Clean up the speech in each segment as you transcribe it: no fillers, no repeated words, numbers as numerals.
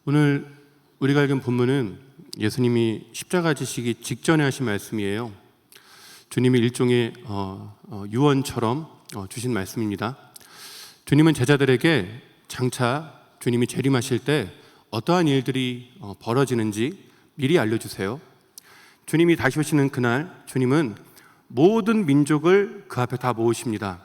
오늘 우리가 읽은 본문은 예수님이 십자가 지시기 직전에 하신 말씀이에요. 주님이 일종의 유언처럼 주신 말씀입니다. 주님은 제자들에게 장차 주님이 재림하실 때 어떠한 일들이 벌어지는지 미리 알려주세요. 주님이 다시 오시는 그날 주님은 모든 민족을 그 앞에 다 모으십니다.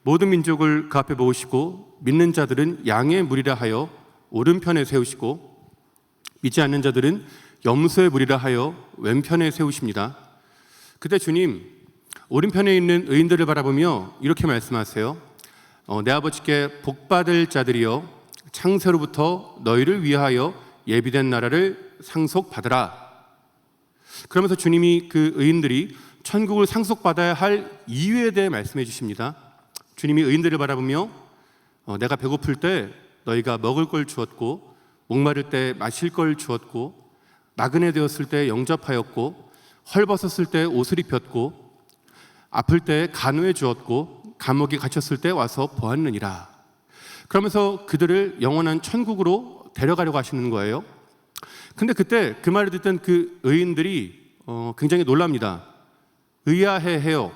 모든 민족을 그 앞에 모으시고 믿는 자들은 양의 무리라 하여 오른편에 세우시고 믿지 않는 자들은 염소의 무리라 하여 왼편에 세우십니다. 그때 주님 오른편에 있는 의인들을 바라보며 이렇게 말씀하세요. 내 아버지께 복받을 자들이여 창세로부터 너희를 위하여 예비된 나라를 상속받으라. 그러면서 주님이 그 의인들이 천국을 상속받아야 할 이유에 대해 말씀해 주십니다. 주님이 의인들을 바라보며 내가 배고플 때 너희가 먹을 걸 주었고 목마를 때 마실 걸 주었고 나그네 되었을 때 영접하였고 헐벗었을 때 옷을 입혔고 아플 때 간호해 주었고 감옥에 갇혔을 때 와서 보았느니라. 그러면서 그들을 영원한 천국으로 데려가려고 하시는 거예요. 근데 그때 그 말을 듣던 그 의인들이 굉장히 놀랍니다. 의아해해요.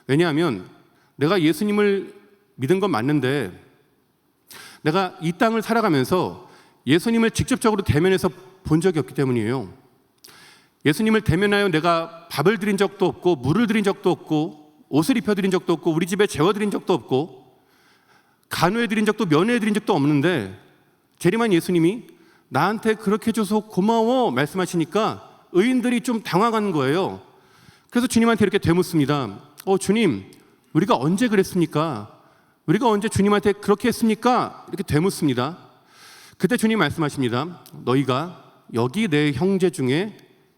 왜냐하면 내가 예수님을 믿은 건 맞는데 내가 이 땅을 살아가면서 예수님을 직접적으로 대면해서 본 적이 없기 때문이에요. 예수님을 대면하여 내가 밥을 드린 적도 없고 물을 드린 적도 없고 옷을 입혀드린 적도 없고 우리 집에 재워드린 적도 없고 간호해드린 적도 면회해드린 적도 없는데 재림한 예수님이 나한테 그렇게 해줘서 고마워 말씀하시니까 의인들이 좀 당황한 거예요. 그래서 주님한테 이렇게 되묻습니다. 주님, 우리가 언제 그랬습니까? 우리가 언제 주님한테 그렇게 했습니까? 이렇게 되묻습니다. 그때 주님 말씀하십니다. 너희가 여기 내 형제 중에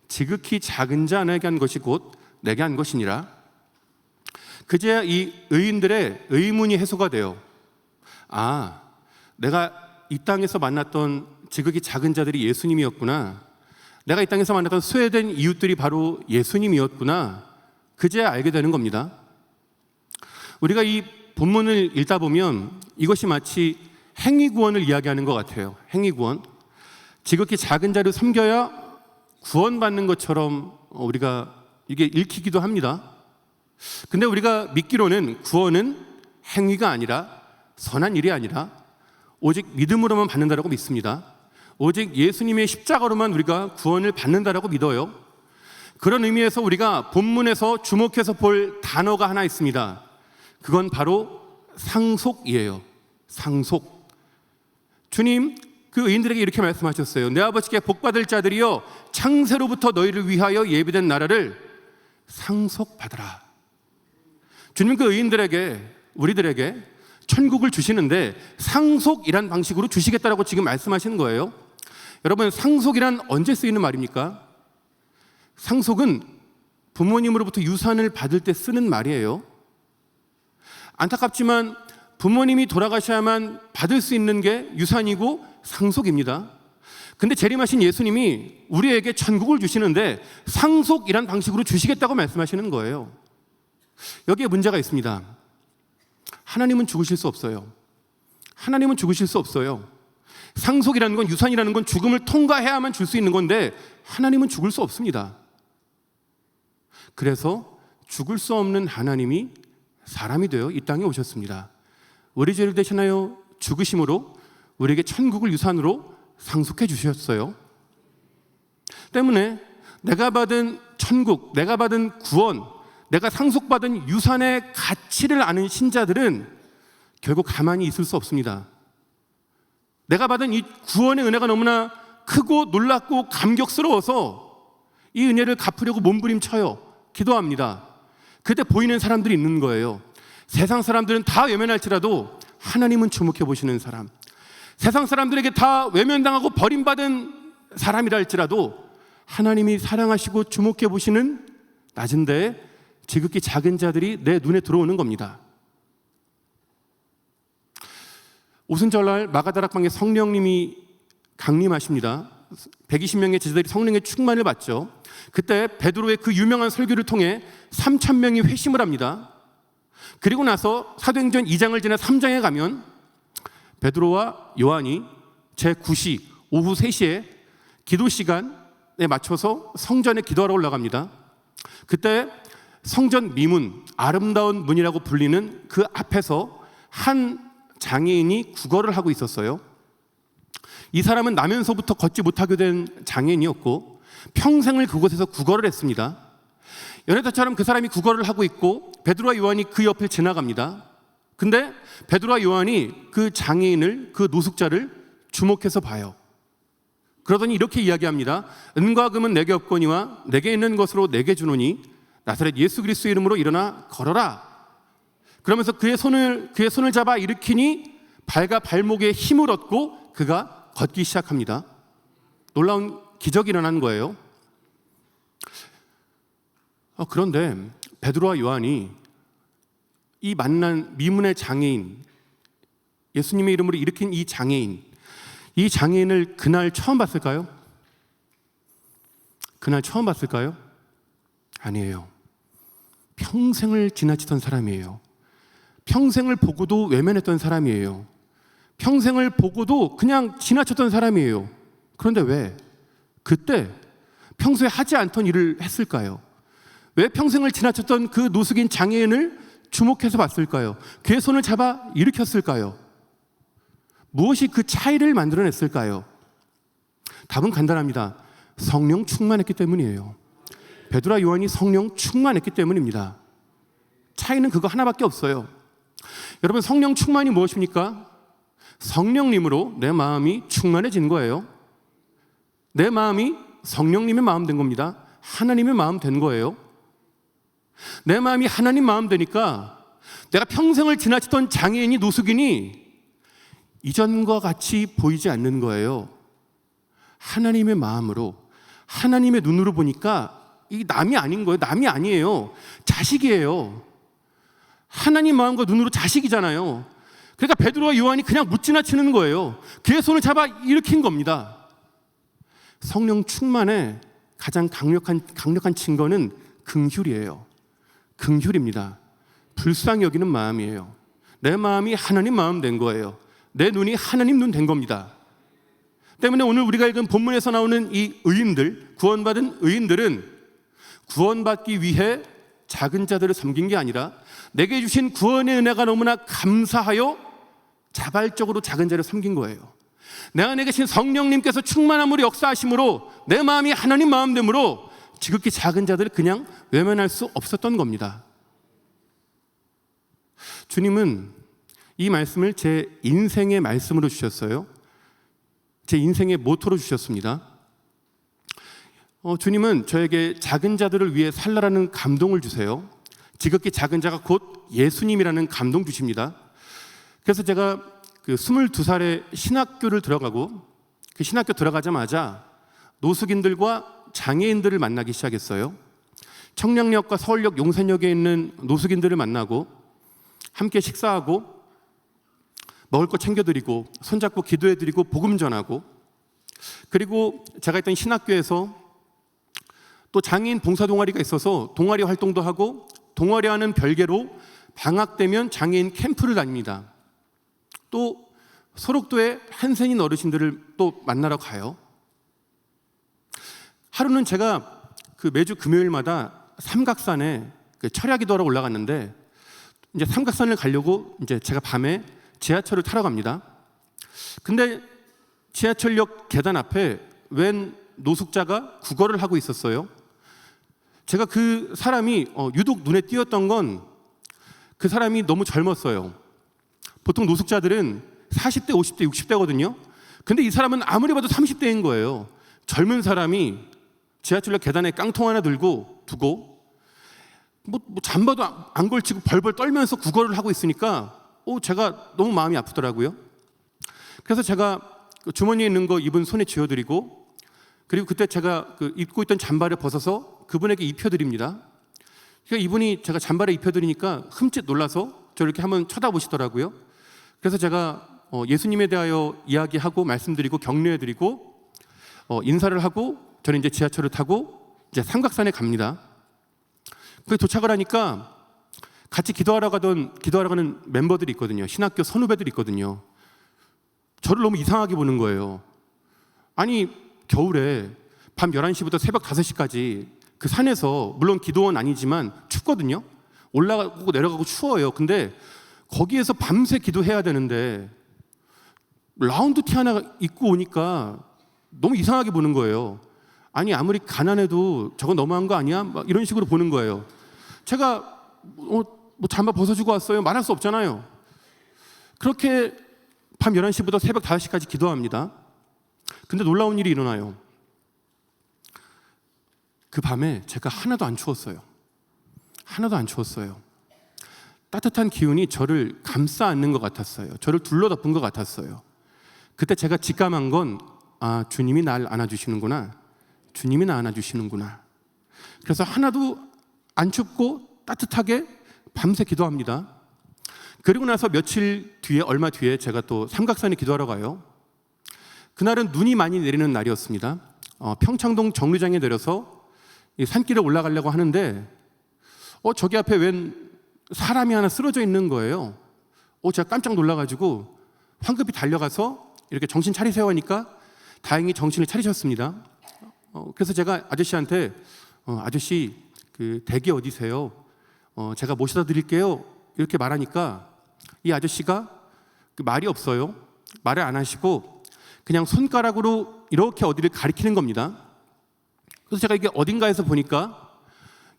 지극히 작은 자에게 한 것이 곧 내게 한 것이니라. 그제야 이 의인들의 의문이 해소가 돼요. 내가 이 땅에서 만났던 지극히 작은 자들이 예수님이었구나. 내가 이 땅에서 만났던 소외된 이웃들이 바로 예수님이었구나. 그제야 알게 되는 겁니다. 우리가 이 본문을 읽다 보면 이것이 마치 행위구원을 이야기하는 것 같아요. 행위구원. 지극히 작은 자를 섬겨야 구원받는 것처럼 우리가 이게 읽히기도 합니다. 근데 우리가 믿기로는 구원은 행위가 아니라 선한 일이 아니라 오직 믿음으로만 받는다라고 믿습니다. 오직 예수님의 십자가로만 우리가 구원을 받는다라고 믿어요. 그런 의미에서 우리가 본문에서 주목해서 볼 단어가 하나 있습니다. 그건 바로 상속이에요. 상속. 주님 그 의인들에게 이렇게 말씀하셨어요. 내 아버지께 복받을 자들이여 창세로부터 너희를 위하여 예비된 나라를 상속받으라. 주님 그 의인들에게 우리들에게 천국을 주시는데 상속이란 방식으로 주시겠다라고 지금 말씀하시는 거예요. 여러분 상속이란 언제 쓰이는 말입니까? 상속은 부모님으로부터 유산을 받을 때 쓰는 말이에요. 안타깝지만 부모님이 돌아가셔야만 받을 수 있는 게 유산이고 상속입니다. 근데 재림하신 예수님이 우리에게 천국을 주시는데 상속이란 방식으로 주시겠다고 말씀하시는 거예요. 여기에 문제가 있습니다. 하나님은 죽으실 수 없어요. 하나님은 죽으실 수 없어요. 상속이라는 건 유산이라는 건 죽음을 통과해야만 줄 수 있는 건데 하나님은 죽을 수 없습니다. 그래서 죽을 수 없는 하나님이 사람이 되어 이 땅에 오셨습니다. 우리 죄를 대신하여 죽으심으로 우리에게 천국을 유산으로 상속해 주셨어요. 때문에 내가 받은 천국, 내가 받은 구원, 내가 상속받은 유산의 가치를 아는 신자들은 결국 가만히 있을 수 없습니다. 내가 받은 이 구원의 은혜가 너무나 크고 놀랍고 감격스러워서 이 은혜를 갚으려고 몸부림쳐요. 기도합니다. 그때 보이는 사람들이 있는 거예요. 세상 사람들은 다 외면할지라도 하나님은 주목해 보시는 사람. 세상 사람들에게 다 외면당하고 버림받은 사람이라 할지라도 하나님이 사랑하시고 주목해 보시는 낮은 데에 지극히 작은 자들이 내 눈에 들어오는 겁니다. 오순절날 마가다락방에 성령님이 강림하십니다. 120명의 제자들이 성령의 충만을 받죠. 그때 베드로의 그 유명한 설교를 통해 3,000명이 회심을 합니다. 그리고 나서 사도행전 2장을 지나 3장에 가면 베드로와 요한이 제9시 오후 3시에 기도 시간에 맞춰서 성전에 기도하러 올라갑니다. 그때 성전 미문, 아름다운 문이라고 불리는 그 앞에서 한 장애인이 구걸을 하고 있었어요. 이 사람은 나면서부터 걷지 못하게 된 장애인이었고 평생을 그곳에서 구걸을 했습니다. 연애자처럼 그 사람이 구걸을 하고 있고 베드로와 요한이 그 옆을 지나갑니다. 근데 베드로와 요한이 그 장애인을, 그 노숙자를 주목해서 봐요. 그러더니 이렇게 이야기합니다. 은과 금은 내게 없거니와 내게 있는 것으로 내게 주노니 나사렛 예수 그리스도의 이름으로 일어나 걸어라. 그러면서 그의 손을 잡아 일으키니 발과 발목에 힘을 얻고 그가 걷기 시작합니다. 놀라운 기적이 일어난 거예요. 그런데 베드로와 요한이 이 만난 미문의 장애인, 예수님의 이름으로 일으킨 이 장애인을 그날 처음 봤을까요? 그날 처음 봤을까요? 아니에요. 평생을 지나치던 사람이에요. 평생을 보고도 외면했던 사람이에요. 평생을 보고도 그냥 지나쳤던 사람이에요. 그런데 왜 그때 평소에 하지 않던 일을 했을까요? 왜 평생을 지나쳤던 그 노숙인 장애인을 주목해서 봤을까요? 그의 손을 잡아 일으켰을까요? 무엇이 그 차이를 만들어냈을까요? 답은 간단합니다. 성령 충만했기 때문이에요. 베드로와 요한이 성령 충만했기 때문입니다. 차이는 그거 하나밖에 없어요. 여러분, 성령 충만이 무엇입니까? 성령님으로 내 마음이 충만해진 거예요. 내 마음이 성령님의 마음 된 겁니다. 하나님의 마음 된 거예요. 내 마음이 하나님 마음 되니까 내가 평생을 지나치던 장애인이, 노숙인이 이전과 같이 보이지 않는 거예요. 하나님의 마음으로, 하나님의 눈으로 보니까 이 남이 아닌 거예요. 남이 아니에요. 자식이에요. 하나님 마음과 눈으로 자식이잖아요. 그러니까 베드로와 요한이 그냥 못 지나치는 거예요. 그의 손을 잡아 일으킨 겁니다. 성령 충만의 가장 강력한 증거는 긍휼이에요. 긍휼입니다. 불쌍히 여기는 마음이에요. 내 마음이 하나님 마음 된 거예요. 내 눈이 하나님 눈 된 겁니다. 때문에 오늘 우리가 읽은 본문에서 나오는 이 의인들, 구원받은 의인들은 구원받기 위해 작은 자들을 섬긴 게 아니라 내게 주신 구원의 은혜가 너무나 감사하여 자발적으로 작은 자를 섬긴 거예요. 내 안에 계신 성령님께서 충만함으로 역사하심으로 내 마음이 하나님 마음 되므로 지극히 작은 자들을 그냥 외면할 수 없었던 겁니다. 주님은 이 말씀을 제 인생의 말씀으로 주셨어요. 제 인생의 모토로 주셨습니다. 주님은 저에게 작은 자들을 위해 살라라는 감동을 주세요. 지극히 작은 자가 곧 예수님이라는 감동 주십니다. 그래서 제가 22살에 신학교를 들어가고 그 신학교 들어가자마자 노숙인들과 장애인들을 만나기 시작했어요. 청량역과 서울역 용산역에 있는 노숙인들을 만나고 함께 식사하고 먹을 거 챙겨드리고 손잡고 기도해드리고 복음 전하고, 그리고 제가 있던 신학교에서 또 장애인 봉사 동아리가 있어서 동아리 활동도 하고, 동아리와는 별개로 방학 되면 장애인 캠프를 다닙니다. 또 소록도의 한센인 어르신들을 또 만나러 가요. 하루는 제가 매주 금요일마다 삼각산에 철야기도하러 올라갔는데, 이제 삼각산을 가려고 이제 제가 밤에 지하철을 타러 갑니다. 근데 지하철역 계단 앞에 웬 노숙자가 구걸을 하고 있었어요. 제가 그 사람이 유독 눈에 띄었던 건 그 사람이 너무 젊었어요. 보통 노숙자들은 40대, 50대, 60대거든요. 근데 이 사람은 아무리 봐도 30대인 거예요. 젊은 사람이 지하철역 계단에 깡통 하나 들고 두고 잠바도 안 걸치고 벌벌 떨면서 구걸을 하고 있으니까 제가 너무 마음이 아프더라고요. 그래서 제가 주머니에 있는 거 이분 손에 쥐어드리고, 그리고 그때 제가 입고 있던 잠바를 벗어서 그분에게 입혀드립니다. 그러니까 이분이 제가 잠바를 입혀드리니까 흠칫 놀라서 저를 이렇게 한번 쳐다보시더라고요. 그래서 제가 예수님에 대하여 이야기하고 말씀드리고 격려해드리고 인사를 하고 저는 이제 지하철을 타고 이제 삼각산에 갑니다. 거기 도착을 하니까 같이 기도하러 가는 멤버들이 있거든요. 신학교 선후배들이 있거든요. 저를 너무 이상하게 보는 거예요. 아니 겨울에 밤 11시부터 새벽 5시까지 그 산에서, 물론 기도원 아니지만 춥거든요. 올라가고 내려가고 추워요. 근데 거기에서 밤새 기도해야 되는데 라운드 티 하나 입고 오니까 너무 이상하게 보는 거예요. 아니 아무리 가난해도 저거 너무한 거 아니야? 막 이런 식으로 보는 거예요. 제가 뭐 잠바 벗어주고 왔어요? 말할 수 없잖아요. 그렇게 밤 11시부터 새벽 5시까지 기도합니다. 근데 놀라운 일이 일어나요. 그 밤에 제가 하나도 안 추웠어요. 하나도 안 추웠어요. 따뜻한 기운이 저를 감싸 안는 것 같았어요. 저를 둘러덮은 것 같았어요. 그때 제가 직감한 건 주님이 날 안아주시는구나. 주님이 나 안아주시는구나. 그래서 하나도 안 춥고 따뜻하게 밤새 기도합니다. 그리고 나서 며칠 뒤에, 얼마 뒤에 제가 또 삼각산에 기도하러 가요. 그날은 눈이 많이 내리는 날이었습니다. 평창동 정류장에 내려서 이 산길을 올라가려고 하는데 저기 앞에 웬 사람이 하나 쓰러져 있는 거예요. 제가 깜짝 놀라가지고 황급히 달려가서 이렇게 정신 차리세요 하니까 다행히 정신을 차리셨습니다. 그래서 제가 아저씨한테 아저씨 그 댁이 어디세요? 제가 모셔다 드릴게요. 이렇게 말하니까 이 아저씨가 말이 없어요. 말을 안 하시고 그냥 손가락으로 이렇게 어디를 가리키는 겁니다. 그래서 제가 이게 어딘가에서 보니까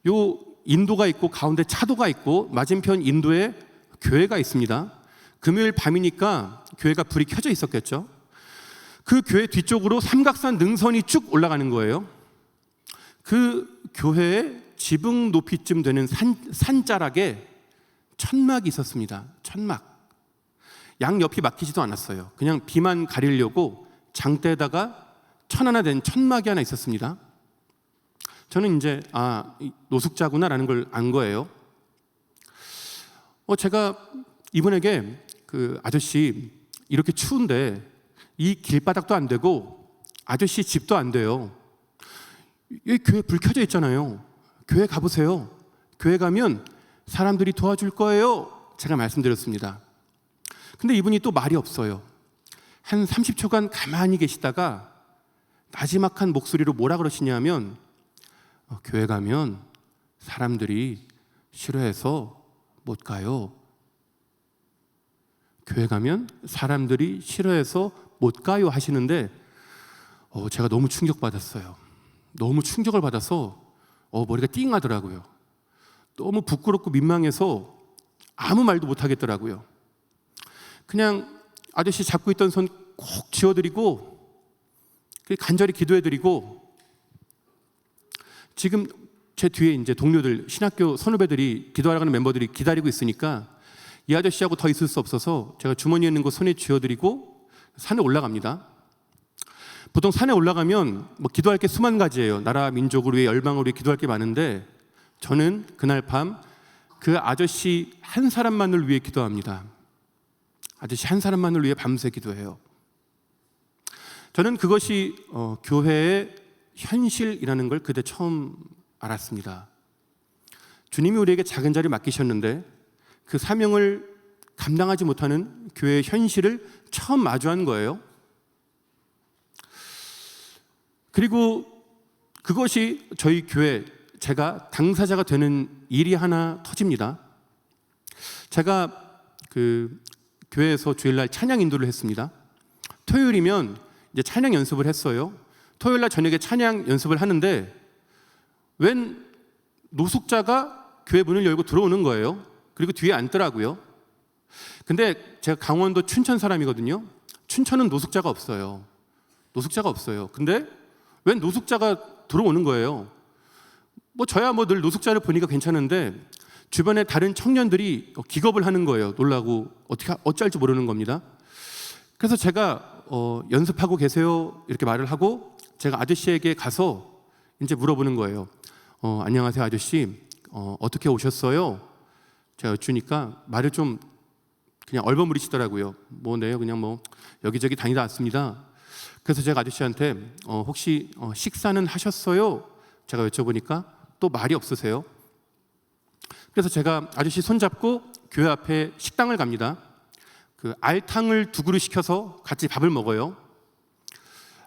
요 인도가 있고 가운데 차도가 있고 맞은편 인도에 교회가 있습니다. 금요일 밤이니까 교회가 불이 켜져 있었겠죠. 그 교회 뒤쪽으로 삼각산 능선이 쭉 올라가는 거예요. 그 교회의 지붕 높이쯤 되는 산자락에 천막이 있었습니다. 천막. 양옆이 막히지도 않았어요. 그냥 비만 가리려고 장대에다가 천 하나 된 천막이 하나 있었습니다. 저는 이제 노숙자구나라는 걸 안 거예요. 제가 이분에게 그 아저씨 이렇게 추운데 이 길바닥도 안 되고 아저씨 집도 안 돼요. 여기 교회 불 켜져 있잖아요. 교회 가보세요. 교회 가면 사람들이 도와줄 거예요. 제가 말씀드렸습니다. 근데 이분이 또 말이 없어요. 한 30초간 가만히 계시다가 나지막한 목소리로 뭐라 그러시냐면 교회 가면 사람들이 싫어해서 못 가요. 교회 가면 사람들이 싫어해서 못 가요 하시는데 제가 너무 충격받았어요. 너무 충격을 받아서 머리가 띵하더라고요. 너무 부끄럽고 민망해서 아무 말도 못 하겠더라고요. 그냥 아저씨 잡고 있던 손 꼭 쥐어드리고 간절히 기도해드리고 지금 제 뒤에 이제 동료들, 신학교 선후배들이 기도하러 가는 멤버들이 기다리고 있으니까 이 아저씨하고 더 있을 수 없어서 제가 주머니에 있는 거 손에 쥐어드리고 산에 올라갑니다. 보통 산에 올라가면 기도할 게 수만 가지예요. 나라 민족을 위해, 열방을 위해 기도할 게 많은데 저는 그날 밤 그 아저씨 한 사람만을 위해 기도합니다. 아저씨 한 사람만을 위해 밤새 기도해요. 저는 그것이 교회의 현실이라는 걸 그때 처음 알았습니다. 주님이 우리에게 작은 자리를 맡기셨는데 그 사명을 감당하지 못하는 교회의 현실을 처음 마주한 거예요. 그리고 그것이 저희 교회, 제가 당사자가 되는 일이 하나 터집니다. 제가 그 교회에서 주일날 찬양 인도를 했습니다. 토요일이면 이제 찬양 연습을 했어요. 토요일날 저녁에 찬양 연습을 하는데 웬 노숙자가 교회 문을 열고 들어오는 거예요. 그리고 뒤에 앉더라고요. 근데 제가 강원도 춘천 사람이거든요. 춘천은 노숙자가 없어요. 노숙자가 없어요. 근데 웬 노숙자가 들어오는 거예요. 저야 늘 노숙자를 보니까 괜찮은데 주변에 다른 청년들이 기겁을 하는 거예요. 놀라고 어찌할지 모르는 겁니다. 그래서 제가 연습하고 계세요 이렇게 말을 하고 제가 아저씨에게 가서 이제 물어보는 거예요. 안녕하세요 아저씨, 어떻게 오셨어요? 제가 여쭈니까 말을 좀 그냥 얼버무리시더라고요. 네요, 그냥 여기저기 다니다 왔습니다. 그래서 제가 아저씨한테 혹시 식사는 하셨어요? 제가 여쭤보니까 또 말이 없으세요. 그래서 제가 아저씨 손잡고 교회 앞에 식당을 갑니다. 그 알탕을 2그릇 시켜서 같이 밥을 먹어요.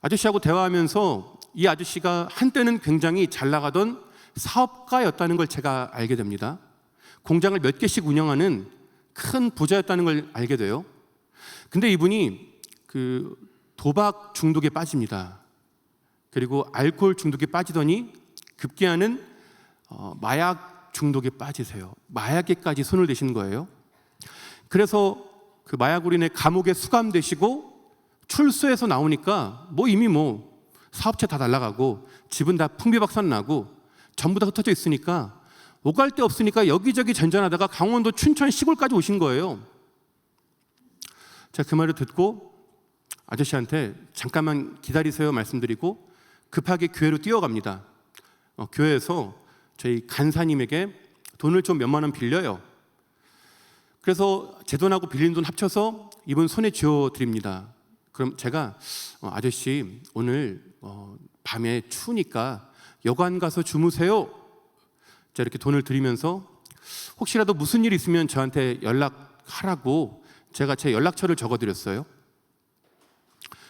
아저씨하고 대화하면서 이 아저씨가 한때는 굉장히 잘 나가던 사업가였다는 걸 제가 알게 됩니다. 공장을 몇 개씩 운영하는 큰 부자였다는 걸 알게 돼요. 근데 이분이 그 도박 중독에 빠집니다. 그리고 알코올 중독에 빠지더니 급기야는 마약 중독에 빠지세요. 마약에까지 손을 대시는 거예요. 그래서 그 마약으로 인해 감옥에 수감되시고 출소해서 나오니까 이미 사업체 다 날아가고 집은 다 풍비박산 나고 전부 다 흩어져 있으니까 오갈 데 없으니까 여기저기 전전하다가 강원도 춘천 시골까지 오신 거예요. 제가 그 말을 듣고 아저씨한테 잠깐만 기다리세요 말씀드리고 급하게 교회로 뛰어갑니다. 교회에서 저희 간사님에게 돈을 좀 몇만 원 빌려요. 그래서 제 돈하고 빌린 돈 합쳐서 이분 손에 쥐어 드립니다. 그럼 제가 아저씨 오늘 밤에 추우니까 여관 가서 주무세요. 제가 이렇게 돈을 드리면서 혹시라도 무슨 일 있으면 저한테 연락하라고 제가 제 연락처를 적어드렸어요.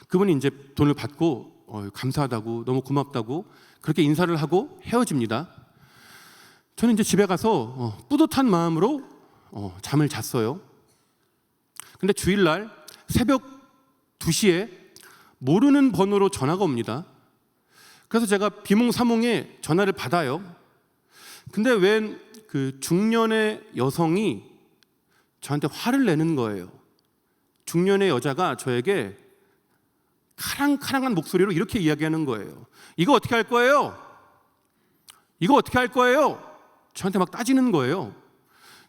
그분이 이제 돈을 받고 감사하다고 너무 고맙다고 그렇게 인사를 하고 헤어집니다. 저는 이제 집에 가서 뿌듯한 마음으로 잠을 잤어요. 근데 주일날 새벽 2시에 모르는 번호로 전화가 옵니다. 그래서 제가 비몽사몽에 전화를 받아요. 근데 웬 그 중년의 여성이 저한테 화를 내는 거예요. 중년의 여자가 저에게 카랑카랑한 목소리로 이렇게 이야기하는 거예요. 이거 어떻게 할 거예요? 이거 어떻게 할 거예요? 저한테 막 따지는 거예요.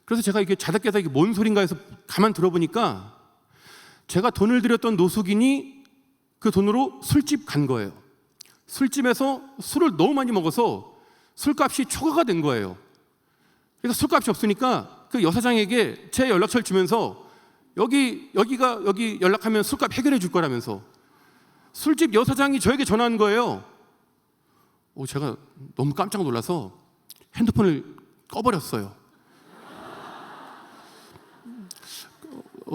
그래서 제가 이게 자다 깨서 이게 뭔 소린가 해서 가만 들어보니까 제가 돈을 드렸던 노숙인이 그 돈으로 술집 간 거예요. 술집에서 술을 너무 많이 먹어서 술값이 초과가 된 거예요. 그래서 술값이 없으니까 그 여사장에게 제 연락처를 주면서 여기 연락하면 술값 해결해 줄 거라면서 술집 여사장이 저에게 전화한 거예요. 제가 너무 깜짝 놀라서 핸드폰을 꺼버렸어요.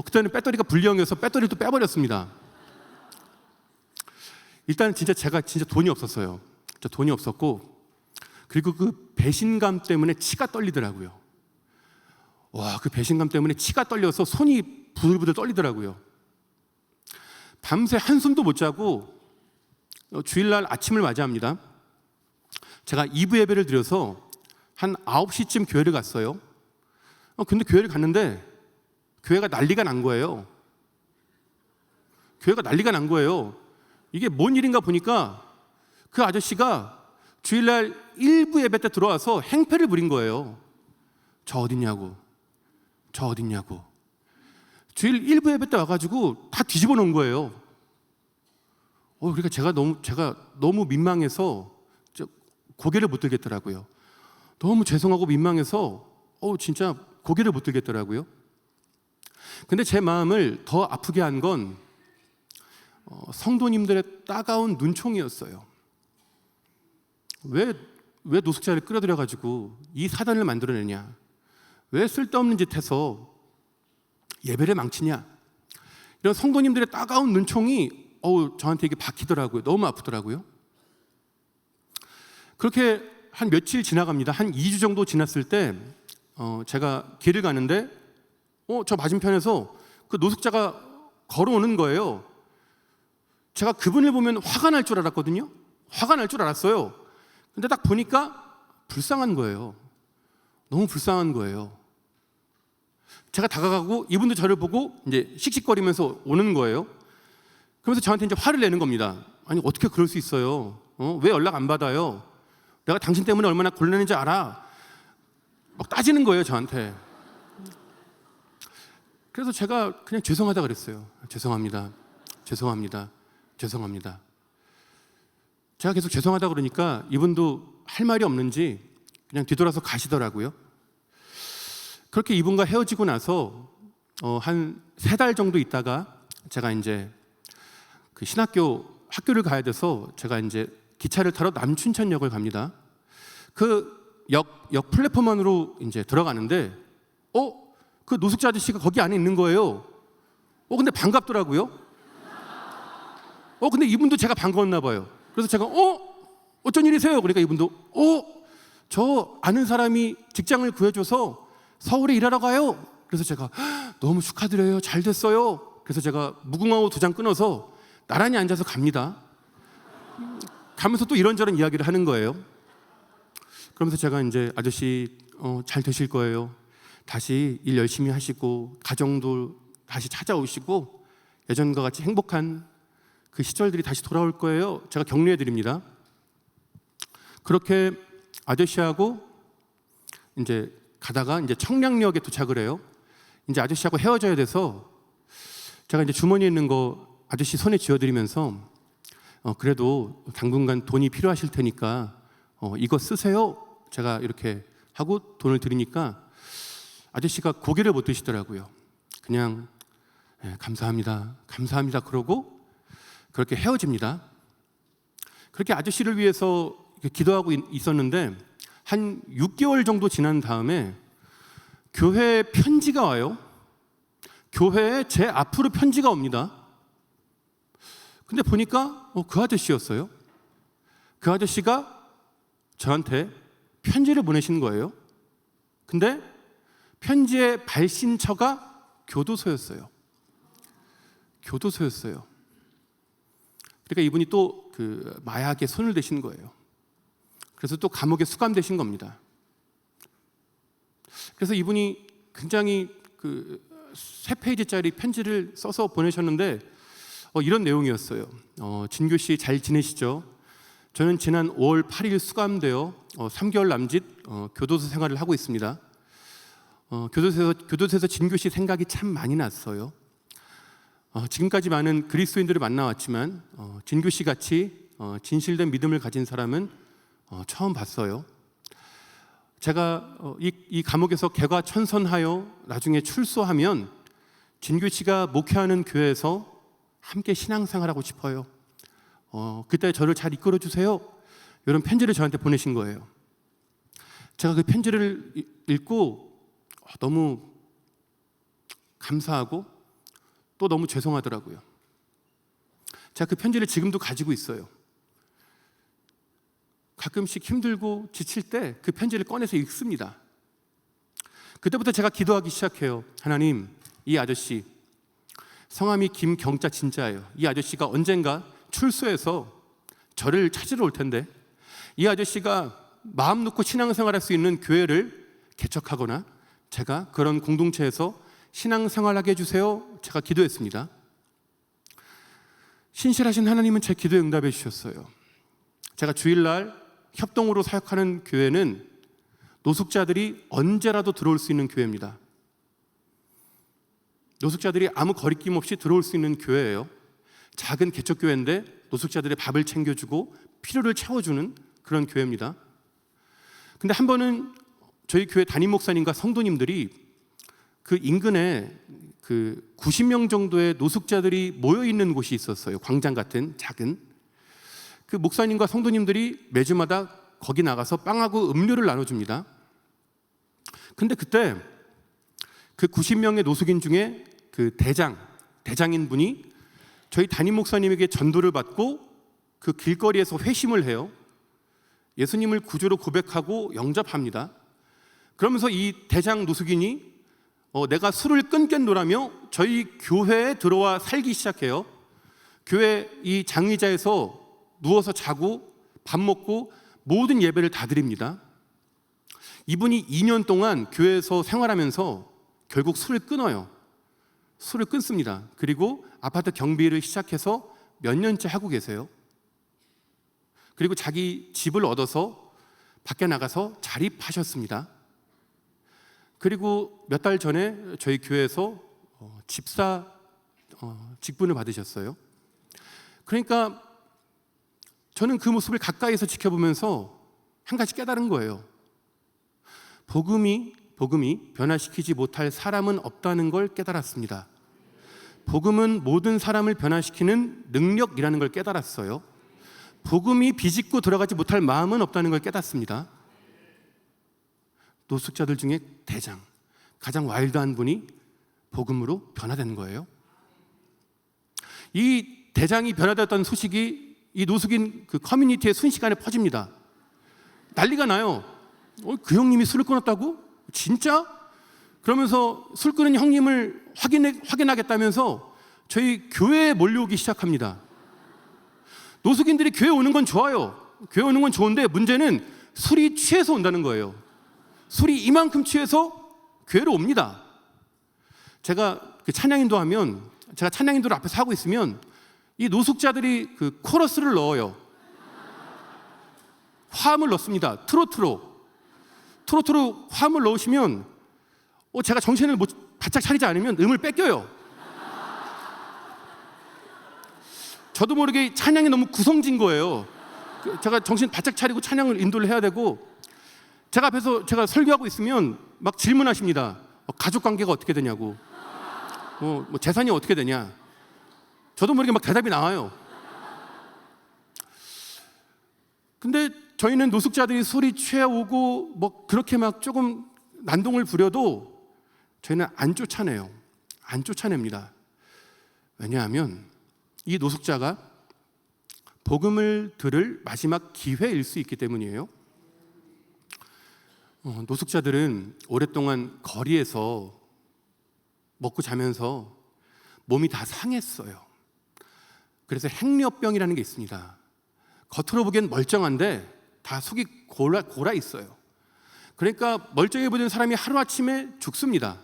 그때는 배터리가 불량이어서 배터리를 또 빼버렸습니다. 일단 제가 돈이 없었어요. 진짜 돈이 없었고 그리고 그 배신감 때문에 치가 떨리더라고요. 그 배신감 때문에 치가 떨려서 손이 부들부들 떨리더라고요. 밤새 한숨도 못 자고 주일날 아침을 맞이합니다. 제가 2부 예배를 드려서 한 9시쯤 교회를 갔어요. 근데 교회를 갔는데 교회가 난리가 난 거예요. 교회가 난리가 난 거예요. 이게 뭔 일인가 보니까 그 아저씨가 주일날 1부 예배 때 들어와서 행패를 부린 거예요. 저 어딨냐고. 주일 1부 예배 때 와가지고 다 뒤집어 놓은 거예요. 그러니까 제가 너무 민망해서 고개를 못 들겠더라고요. 너무 죄송하고 민망해서 진짜 고개를 못 들겠더라고요. 근데 제 마음을 더 아프게 한 건 성도님들의 따가운 눈총이었어요. 왜 노숙자를 끌어들여가지고 이 사단을 만들어내냐? 왜 쓸데없는 짓 해서 예배를 망치냐? 이런 성도님들의 따가운 눈총이 저한테 이게 박히더라고요. 너무 아프더라고요. 그렇게 한 며칠 지나갑니다. 한 2주 정도 지났을 때 제가 길을 가는데 저 맞은편에서 그 노숙자가 걸어오는 거예요. 제가 그분을 보면 화가 날 줄 알았거든요. 화가 날 줄 알았어요. 근데 딱 보니까 불쌍한 거예요. 너무 불쌍한 거예요. 제가 다가가고 이분도 저를 보고 이제 씩씩거리면서 오는 거예요. 그러면서 저한테 이제 화를 내는 겁니다. 아니 어떻게 그럴 수 있어요? 왜 연락 안 받아요? 내가 당신 때문에 얼마나 곤란한지 알아? 막 따지는 거예요 저한테. 그래서 제가 그냥 죄송하다 그랬어요. 죄송합니다. 제가 계속 죄송하다 그러니까 이분도 할 말이 없는지 그냥 뒤돌아서 가시더라고요. 그렇게 이분과 헤어지고 나서 한 3달 정도 있다가 제가 이제 그 학교를 가야 돼서 제가 이제 기차를 타러 남춘천역을 갑니다. 그 역 플랫폼 안으로 이제 들어가는데 그 노숙자 아저씨가 거기 안에 있는 거예요. 근데 반갑더라고요. 근데 이분도 제가 반가웠나 봐요. 그래서 제가 어쩐 일이세요? 그러니까 이분도 저 아는 사람이 직장을 구해줘서 서울에 일하러 가요. 그래서 제가 너무 축하드려요. 잘 됐어요. 그래서 제가 무궁화호 2장 끊어서 나란히 앉아서 갑니다. 가면서 또 이런저런 이야기를 하는 거예요. 그러면서 제가 이제 아저씨 잘 되실 거예요. 다시 일 열심히 하시고 가정도 다시 찾아오시고 예전과 같이 행복한 그 시절들이 다시 돌아올 거예요. 제가 격려해 드립니다. 그렇게 아저씨하고 이제 가다가 이제 청량역에 도착을 해요. 이제 아저씨하고 헤어져야 돼서 제가 이제 주머니에 있는 거 아저씨 손에 쥐어드리면서 그래도 당분간 돈이 필요하실 테니까 이거 쓰세요. 제가 이렇게 하고 돈을 드리니까 아저씨가 고개를 못 드시더라고요. 그냥 감사합니다. 감사합니다. 그러고 그렇게 헤어집니다. 그렇게 아저씨를 위해서 기도하고 있었는데 한 6개월 정도 지난 다음에 교회에 편지가 와요. 교회에 제 앞으로 편지가 옵니다. 근데 보니까 그 아저씨였어요. 그 아저씨가 저한테 편지를 보내신 거예요. 근데 편지의 발신처가 교도소였어요. 교도소였어요. 그러니까 이분이 또 그 마약에 손을 대신 거예요. 그래서 또 감옥에 수감되신 겁니다. 그래서 이분이 굉장히 그 3페이지짜리 편지를 써서 보내셨는데 이런 내용이었어요. 진규 씨 잘 지내시죠? 저는 지난 5월 8일 수감되어 3개월 남짓 교도소 생활을 하고 있습니다. 교도소에서 진규 씨 생각이 참 많이 났어요. 지금까지 많은 그리스도인들을 만나왔지만 진규 씨 같이 진실된 믿음을 가진 사람은 처음 봤어요. 제가 이 감옥에서 개과천선하여 나중에 출소하면 진규 씨가 목회하는 교회에서 함께 신앙생활하고 싶어요. 그때 저를 잘 이끌어 주세요. 이런 편지를 저한테 보내신 거예요. 제가 그 편지를 읽고 너무 감사하고 또 너무 죄송하더라고요. 제가 그 편지를 지금도 가지고 있어요. 가끔씩 힘들고 지칠 때 그 편지를 꺼내서 읽습니다. 그때부터 제가 기도하기 시작해요. 하나님, 이 아저씨 성함이 김경자 진짜예요. 이 아저씨가 언젠가 출소해서 저를 찾으러 올 텐데 이 아저씨가 마음 놓고 신앙생활할 수 있는 교회를 개척하거나 제가 그런 공동체에서 신앙생활하게 해주세요. 제가 기도했습니다. 신실하신 하나님은 제 기도에 응답해 주셨어요. 제가 주일날 협동으로 사역하는 교회는 노숙자들이 언제라도 들어올 수 있는 교회입니다. 노숙자들이 아무 거리낌 없이 들어올 수 있는 교회예요. 작은 개척교회인데 노숙자들의 밥을 챙겨주고 필요를 채워주는 그런 교회입니다. 근데 한 번은 저희 교회 담임 목사님과 성도님들이 그 인근에 그 90명 정도의 노숙자들이 모여 있는 곳이 있었어요. 광장 같은 작은. 그 목사님과 성도님들이 매주마다 거기 나가서 빵하고 음료를 나눠줍니다. 근데 그때 그 90명의 노숙인 중에 그 대장인 분이 저희 담임 목사님에게 전도를 받고 그 길거리에서 회심을 해요. 예수님을 구주로 고백하고 영접합니다. 그러면서 이 대장 노숙인이 내가 술을 끊겠노라며 저희 교회에 들어와 살기 시작해요. 교회 이 장의자에서 누워서 자고 밥 먹고 모든 예배를 다 드립니다. 이분이 2년 동안 교회에서 생활하면서 결국 술을 끊어요. 술을 끊습니다. 그리고 아파트 경비를 시작해서 몇 년째 하고 계세요. 그리고 자기 집을 얻어서 밖에 나가서 자립하셨습니다. 그리고 몇 달 전에 저희 교회에서 집사 직분을 받으셨어요. 그러니까 저는 그 모습을 가까이서 지켜보면서 한 가지 깨달은 거예요. 복음이 변화시키지 못할 사람은 없다는 걸 깨달았습니다. 복음은 모든 사람을 변화시키는 능력이라는 걸 깨달았어요. 복음이 비집고 들어가지 못할 마음은 없다는 걸 깨닫습니다. 노숙자들 중에 대장, 가장 와일드한 분이 복음으로 변화된 거예요. 이 대장이 변화되었다는 소식이 이 노숙인 그 커뮤니티에 순식간에 퍼집니다. 난리가 나요. 그 형님이 술을 끊었다고? 진짜? 그러면서 술 끊은 형님을 확인하겠다면서 저희 교회에 몰려오기 시작합니다. 노숙인들이 교회 오는 건 좋아요. 교회 오는 건 좋은데 문제는 술이 취해서 온다는 거예요. 술이 이만큼 취해서 교회로 옵니다. 제가 그 찬양인도 하면, 제가 찬양인도를 앞에서 하고 있으면 이 노숙자들이 그 코러스를 넣어요. 화음을 넣습니다. 트로트로 화음을 넣으시면 제가 정신을 바짝 차리지 않으면 음을 뺏겨요. 저도 모르게 찬양이 너무 구성진 거예요. 제가 정신 바짝 차리고 찬양을 인도를 해야 되고, 제가 앞에서 제가 설교하고 있으면 막 질문하십니다. 가족 관계가 어떻게 되냐고, 뭐 재산이 어떻게 되냐. 저도 모르게 막 대답이 나와요. 근데 저희는 노숙자들이 술이 취해오고 뭐 그렇게 막 조금 난동을 부려도 저희는 안 쫓아내요. 안 쫓아냅니다. 왜냐하면 이 노숙자가 복음을 들을 마지막 기회일 수 있기 때문이에요. 노숙자들은 오랫동안 거리에서 먹고 자면서 몸이 다 상했어요. 그래서 행렬병이라는 게 있습니다. 겉으로 보기엔 멀쩡한데 다 속이 골아 있어요. 그러니까 멀쩡해 보이는 사람이 하루아침에 죽습니다.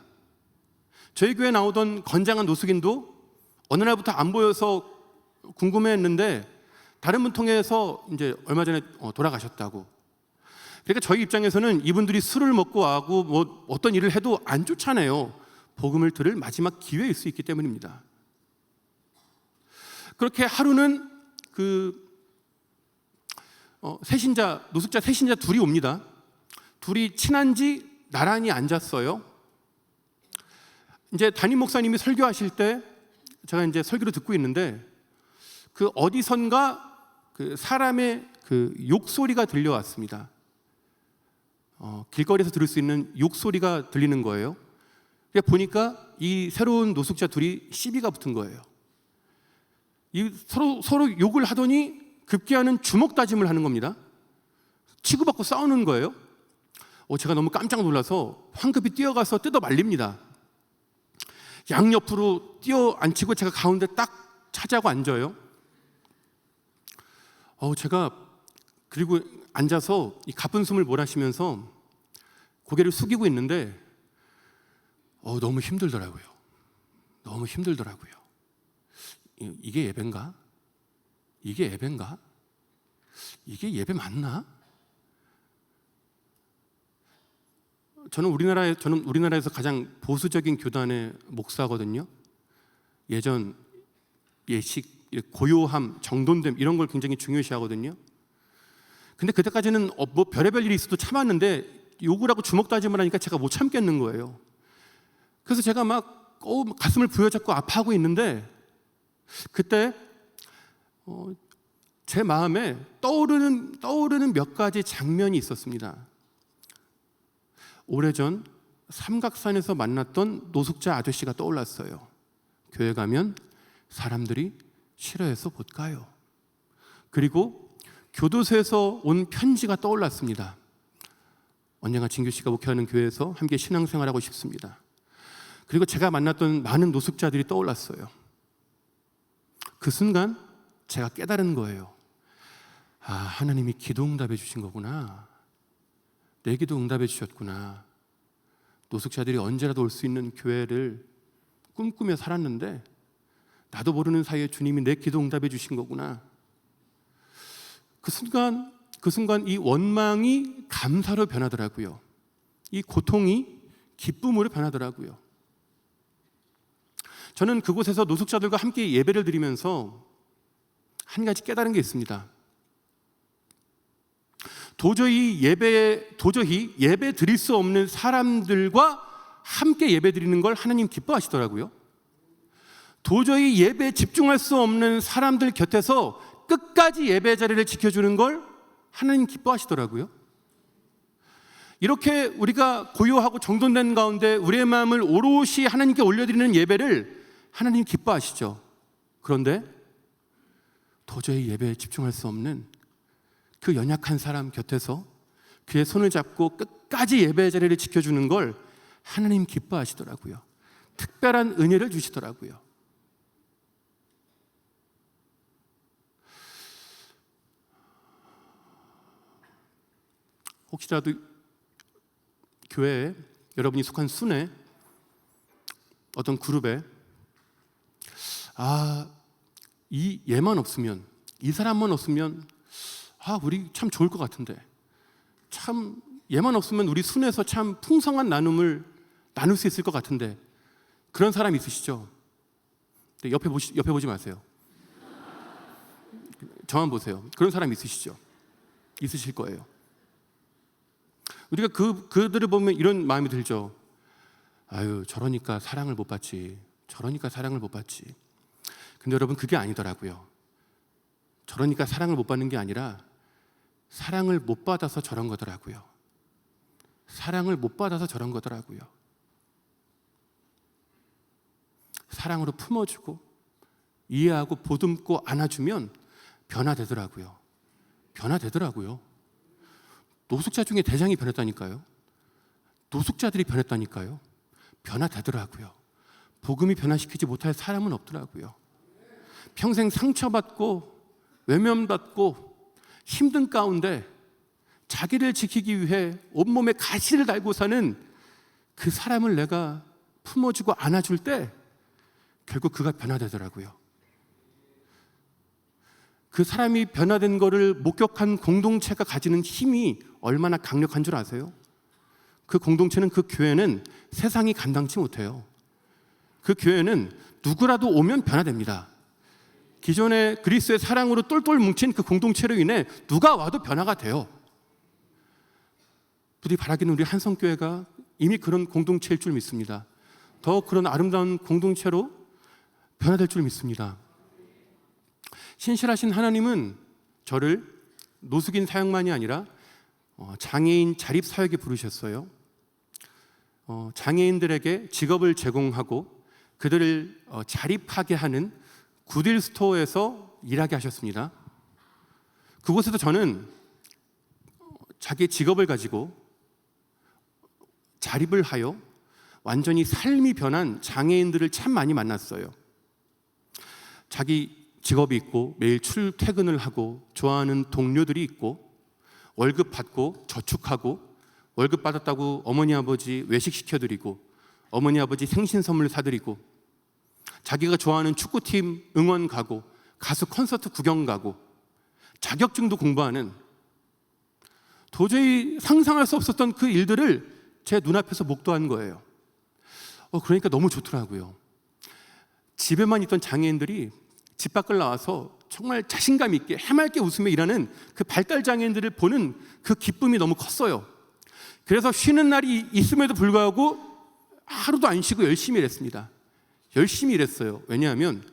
저희 교회에 나오던 건장한 노숙인도 어느 날부터 안 보여서 궁금해했는데 다른 분 통해서 이제 얼마 전에 돌아가셨다고. 그러니까 저희 입장에서는 이분들이 술을 먹고 와고 뭐 어떤 일을 해도 안 쫓아내요. 복음을 들을 마지막 기회일 수 있기 때문입니다. 그렇게 하루는 노숙자 새신자 둘이 옵니다. 둘이 친한지 나란히 앉았어요. 이제 담임 목사님이 설교하실 때 제가 이제 설교를 듣고 있는데 그 어디선가 그 사람의 그 욕소리가 들려왔습니다. 길거리에서 들을 수 있는 욕소리가 들리는 거예요. 보니까 이 새로운 노숙자 둘이 시비가 붙은 거예요. 서로 욕을 하더니 급기야는 주먹 다짐을 하는 겁니다. 치고받고 싸우는 거예요. 제가 너무 깜짝 놀라서 황급히 뛰어가서 뜯어 말립니다. 양옆으로 뛰어 앉히고 제가 가운데 딱 차지하고 앉아요. 제가 그리고 앉아서 이 가쁜 숨을 몰아쉬면서 고개를 숙이고 있는데 너무 힘들더라고요. 너무 힘들더라고요. 이게 예배인가? 이게 예배인가? 이게 예배 맞나? 저는 우리나라에서 가장 보수적인 교단의 목사거든요. 예전 예식, 고요함, 정돈됨 이런 걸 굉장히 중요시하거든요. 근데 그때까지는 뭐 별의별 일이 있어도 참았는데 욕을 하고 주먹 다짐을 하니까 제가 못 참겠는 거예요. 그래서 제가 막 가슴을 부여잡고 아파하고 있는데 그때 제 마음에 떠오르는 몇 가지 장면이 있었습니다. 오래전 삼각산에서 만났던 노숙자 아저씨가 떠올랐어요. 교회 가면 사람들이 싫어해서 못 가요. 그리고 교도소에서 온 편지가 떠올랐습니다. 언젠가 진규 씨가 목회하는 교회에서 함께 신앙생활하고 싶습니다. 그리고 제가 만났던 많은 노숙자들이 떠올랐어요. 그 순간 제가 깨달은 거예요. 하나님이 기도 응답해 주신 거구나. 내 기도 응답해 주셨구나. 노숙자들이 언제라도 올 수 있는 교회를 꿈꾸며 살았는데 나도 모르는 사이에 주님이 내 기도 응답해 주신 거구나. 그 순간 이 원망이 감사로 변하더라고요. 이 고통이 기쁨으로 변하더라고요. 저는 그곳에서 노숙자들과 함께 예배를 드리면서 한 가지 깨달은 게 있습니다. 도저히 예배 드릴 수 없는 사람들과 함께 예배 드리는 걸 하나님 기뻐하시더라고요. 도저히 예배에 집중할 수 없는 사람들 곁에서 끝까지 예배 자리를 지켜주는 걸 하나님 기뻐하시더라고요. 이렇게 우리가 고요하고 정돈된 가운데 우리의 마음을 오롯이 하나님께 올려드리는 예배를 하나님 기뻐하시죠. 그런데 도저히 예배에 집중할 수 없는 그 연약한 사람 곁에서 그의 손을 잡고 끝까지 예배 자리를 지켜주는 걸 하나님 기뻐하시더라고요. 특별한 은혜를 주시더라고요. 혹시라도 교회에 여러분이 속한 순회 어떤 그룹에 이 얘만 없으면, 이 사람만 없으면 우리 참 좋을 것 같은데, 참 얘만 없으면 우리 순회에서 참 풍성한 나눔을 나눌 수 있을 것 같은데, 그런 사람 있으시죠? 옆에 보지 마세요. 저만 보세요. 그런 사람 있으시죠? 있으실 거예요. 우리가 그들을 보면 이런 마음이 들죠. 저러니까 사랑을 못 받지. 저러니까 사랑을 못 받지. 근데 여러분, 그게 아니더라고요. 저러니까 사랑을 못 받는 게 아니라 사랑을 못 받아서 저런 거더라고요. 사랑을 못 받아서 저런 거더라고요. 사랑으로 품어주고 이해하고 보듬고 안아주면 변화되더라고요. 변화되더라고요. 노숙자 중에 대장이 변했다니까요. 노숙자들이 변했다니까요. 변화되더라고요. 복음이 변화시키지 못할 사람은 없더라고요. 평생 상처받고 외면받고 힘든 가운데 자기를 지키기 위해 온몸에 가시를 달고 사는 그 사람을 내가 품어주고 안아줄 때 결국 그가 변화되더라고요. 그 사람이 변화된 거를 목격한 공동체가 가지는 힘이 얼마나 강력한 줄 아세요? 그 공동체는, 그 교회는 세상이 감당치 못해요. 그 교회는 누구라도 오면 변화됩니다. 기존의 그리스도의 사랑으로 똘똘 뭉친 그 공동체로 인해 누가 와도 변화가 돼요. 부디 바라기는 우리 한성교회가 이미 그런 공동체일 줄 믿습니다. 더 그런 아름다운 공동체로 변화될 줄 믿습니다. 신실하신 하나님은 저를 노숙인 사역만이 아니라 장애인 자립사역에 부르셨어요. 장애인들에게 직업을 제공하고 그들을 자립하게 하는 굿윌 스토어에서 일하게 하셨습니다. 그곳에서 저는 자기의 직업을 가지고 자립을 하여 완전히 삶이 변한 장애인들을 참 많이 만났어요. 자기 직업이 있고 매일 출퇴근을 하고 좋아하는 동료들이 있고 월급 받고 저축하고 월급 받았다고 어머니 아버지 외식시켜드리고 어머니 아버지 생신 선물 사드리고 자기가 좋아하는 축구팀 응원 가고 가수 콘서트 구경 가고 자격증도 공부하는 도저히 상상할 수 없었던 그 일들을 제 눈앞에서 목도한 거예요. 그러니까 너무 좋더라고요. 집에만 있던 장애인들이 집 밖을 나와서 정말 자신감 있게 해맑게 웃으며 일하는 그 발달 장애인들을 보는 그 기쁨이 너무 컸어요. 그래서 쉬는 날이 있음에도 불구하고 하루도 안 쉬고 열심히 일했습니다. 열심히 일했어요. 왜냐하면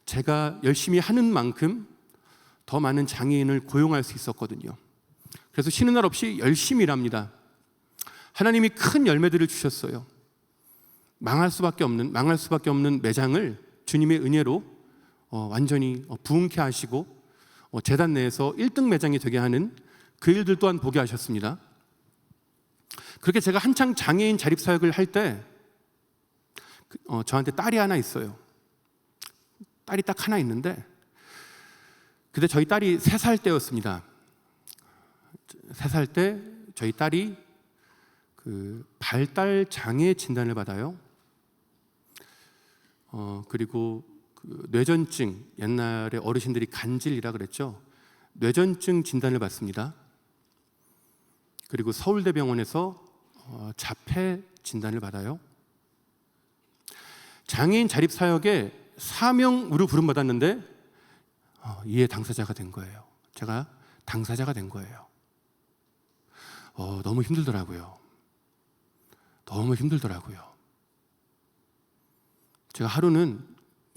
제가 열심히 하는 만큼 더 많은 장애인을 고용할 수 있었거든요. 그래서 쉬는 날 없이 열심히 일합니다. 하나님이 큰 열매들을 주셨어요. 망할 수밖에 없는 매장을 주님의 은혜로 완전히 부흥케 하시고 재단 내에서 1등 매장이 되게 하는 그 일들 또한 보게 하셨습니다. 그렇게 제가 한창 장애인 자립사역을 할 때 저한테 딸이 하나 있어요. 딸이 딱 하나 있는데 그때 저희 딸이 3살 때였습니다. 3살 때 저희 딸이 그 발달 장애 진단을 받아요. 그리고 그 뇌전증, 옛날에 어르신들이 간질이라 그랬죠. 뇌전증 진단을 받습니다. 그리고 서울대병원에서 자폐 진단을 받아요. 장애인 자립사역에 사명으로 부름받았는데 이에 당사자가 된 거예요. 제가 당사자가 된 거예요. 너무 힘들더라고요. 너무 힘들더라고요. 제가 하루는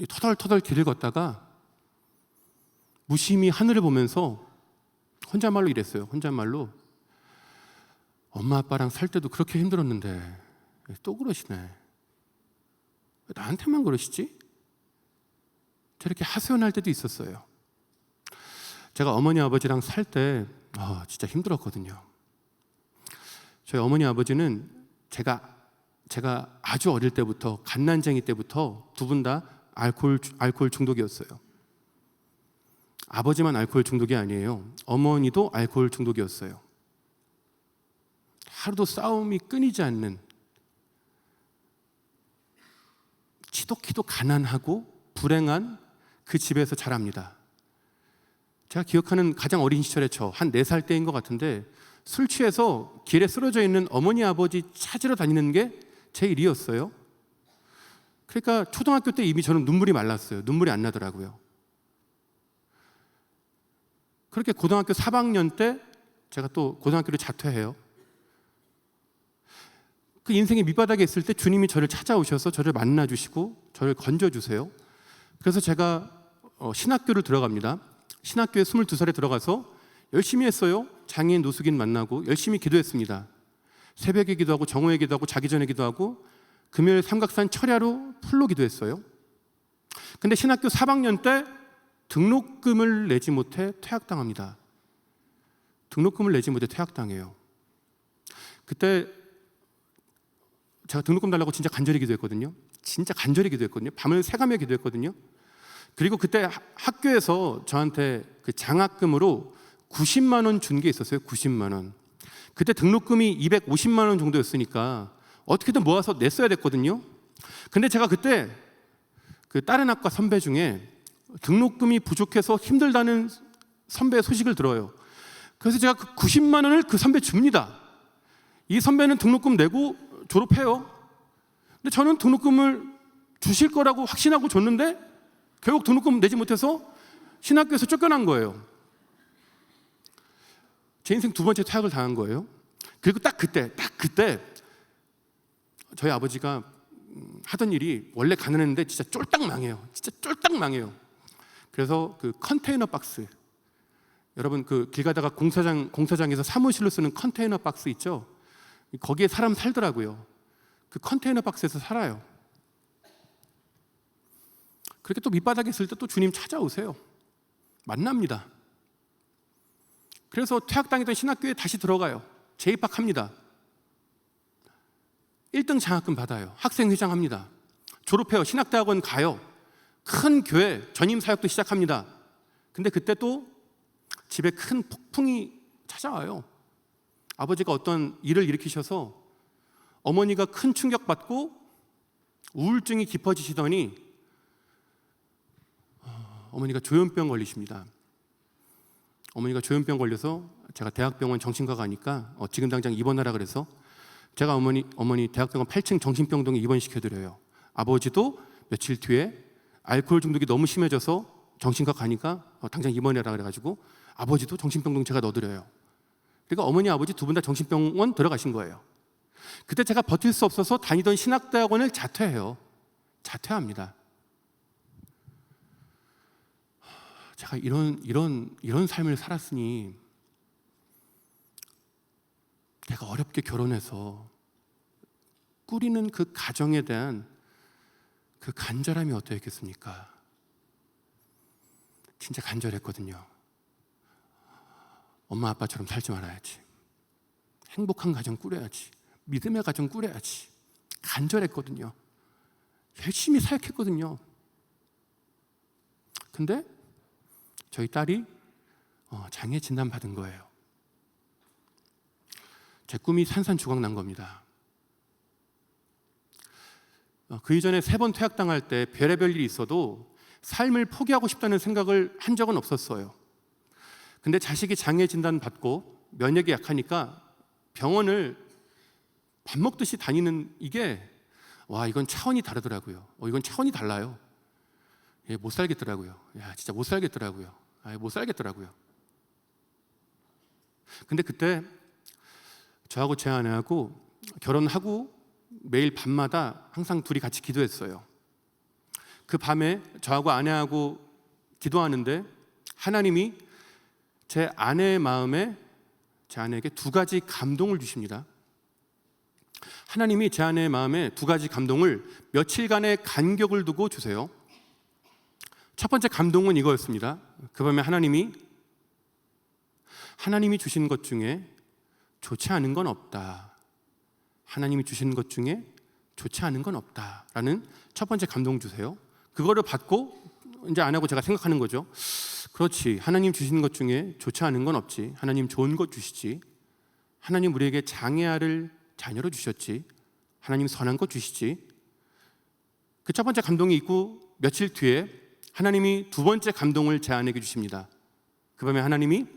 터덜터덜 길을 걷다가 무심히 하늘을 보면서 혼잣말로 이랬어요. 혼잣말로 엄마 아빠랑 살 때도 그렇게 힘들었는데 또 그러시네. 왜 나한테만 그러시지? 저렇게 하소연할 때도 있었어요. 제가 어머니 아버지랑 살 때 진짜 힘들었거든요. 저희 어머니 아버지는 제가 아주 어릴 때부터, 갓난쟁이 때부터 두 분 다 알코올 중독이었어요. 아버지만 알코올 중독이 아니에요. 어머니도 알코올 중독이었어요. 하루도 싸움이 끊이지 않는, 지독히도 가난하고 불행한 그 집에서 자랍니다. 제가 기억하는 가장 어린 시절에 한 4살 때인 것 같은데, 술 취해서 길에 쓰러져 있는 어머니 아버지 찾으러 다니는 게 제 일이었어요. 그러니까 초등학교 때 이미 저는 눈물이 말랐어요. 눈물이 안 나더라고요. 그렇게 고등학교 3학년 때 제가 또 고등학교를 자퇴해요. 그 인생의 밑바닥에 있을 때 주님이 저를 찾아오셔서 저를 만나주시고 저를 건져주세요. 그래서 제가 신학교를 들어갑니다. 신학교에 22살에 들어가서 열심히 했어요. 장애인 노숙인 만나고 열심히 기도했습니다. 새벽에 기도하고 정오에 기도하고 자기 전에 기도하고 금요일 삼각산 철야로 풀로 기도했어요. 근데 신학교 3학년 때 등록금을 내지 못해 퇴학당합니다. 등록금을 내지 못해 퇴학당해요. 그때 제가 등록금 달라고 진짜 간절히 기도했거든요. 진짜 간절히 기도했거든요. 밤을 새가며 기도했거든요. 그리고 그때 학교에서 저한테 그 장학금으로 90만 원 준 게 있었어요. 90만 원. 그때 등록금이 250만 원 정도였으니까 어떻게든 모아서 냈어야 됐거든요. 근데 제가 그때 그 다른 학과 선배 중에 등록금이 부족해서 힘들다는 선배의 소식을 들어요. 그래서 제가 그 90만 원을 그 선배 줍니다. 이 선배는 등록금 내고 졸업해요. 근데 저는 등록금을 주실 거라고 확신하고 줬는데 결국 등록금 내지 못해서 신학교에서 쫓겨난 거예요. 제 인생 2번째 퇴학을 당한 거예요. 그리고 딱 그때 저희 아버지가 하던 일이, 원래 가난했는데 진짜 쫄딱 망해요. 진짜 쫄딱 망해요. 그래서 그 컨테이너 박스, 여러분 그 길 가다가 공사장에서 사무실로 쓰는 컨테이너 박스 있죠? 거기에 사람 살더라고요. 그 컨테이너 박스에서 살아요. 그렇게 또 밑바닥에 있을 때 또 주님 찾아오세요. 만납니다. 그래서 퇴학당했던 신학교에 다시 들어가요. 재입학합니다. 1등 장학금 받아요. 학생회장 합니다. 졸업해요. 신학대학원 가요. 큰 교회 전임 사역도 시작합니다. 근데 그때 또 집에 큰 폭풍이 찾아와요. 아버지가 어떤 일을 일으키셔서 어머니가 큰 충격받고 우울증이 깊어지시더니 어머니가 조현병 걸리십니다. 어머니가 조현병 걸려서 제가 대학병원 정신과 가니까 지금 당장 입원하라 그래서 제가 어머니 대학병원 8층 정신병동에 입원시켜드려요. 아버지도 며칠 뒤에 알코올 중독이 너무 심해져서 정신과 가니까 당장 입원해라 그래가지고 아버지도 정신병동 제가 넣어드려요. 그러니까 어머니 아버지 두 분 다 정신병원 들어가신 거예요. 그때 제가 버틸 수 없어서 다니던 신학대학원을 자퇴해요. 자퇴합니다. 제가 이런 삶을 살았으니 내가 어렵게 결혼해서 꾸리는 그 가정에 대한 그 간절함이 어떠했겠습니까? 진짜 간절했거든요. 엄마 아빠처럼 살지 말아야지. 행복한 가정 꾸려야지. 믿음의 가정 꾸려야지. 간절했거든요. 열심히 사역했거든요. 근데 저희 딸이 장애 진단 받은 거예요. 제 꿈이 산산조각 난 겁니다. 그 이전에 3번 퇴학당할 때 별의별 일이 있어도 삶을 포기하고 싶다는 생각을 한 적은 없었어요. 근데 자식이 장애 진단 받고 면역이 약하니까 병원을 밥 먹듯이 다니는 이게 이건 차원이 다르더라고요. 이건 차원이 달라요. 못 살겠더라고요. 진짜 못 살겠더라고요. 못 살겠더라고요. 근데 그때 저하고 제 아내하고 결혼하고 매일 밤마다 항상 둘이 같이 기도했어요. 그 밤에 저하고 아내하고 기도하는데 하나님이 제 아내의 마음에 제 아내에게 2가지 감동을 주십니다. 하나님이 제 아내의 마음에 2가지 감동을 며칠간의 간격을 두고 주세요. 첫 번째 감동은 이거였습니다. 그 밤에 하나님이 하나님이 주신 것 중에 좋지 않은 건 없다. 하나님이 주신 것 중에 좋지 않은 건 없다라는 첫 번째 감동 주세요. 그거를 받고 이제 안 하고 제가 생각하는 거죠. 그렇지, 하나님 주신 것 중에 좋지 않은 건 없지. 하나님 좋은 것 주시지. 하나님 우리에게 장애아를 자녀로 주셨지. 하나님 선한 것 주시지. 그 첫 번째 감동이 있고 며칠 뒤에 하나님이 두 번째 감동을 제 아내에게 주십니다. 그 밤에 하나님이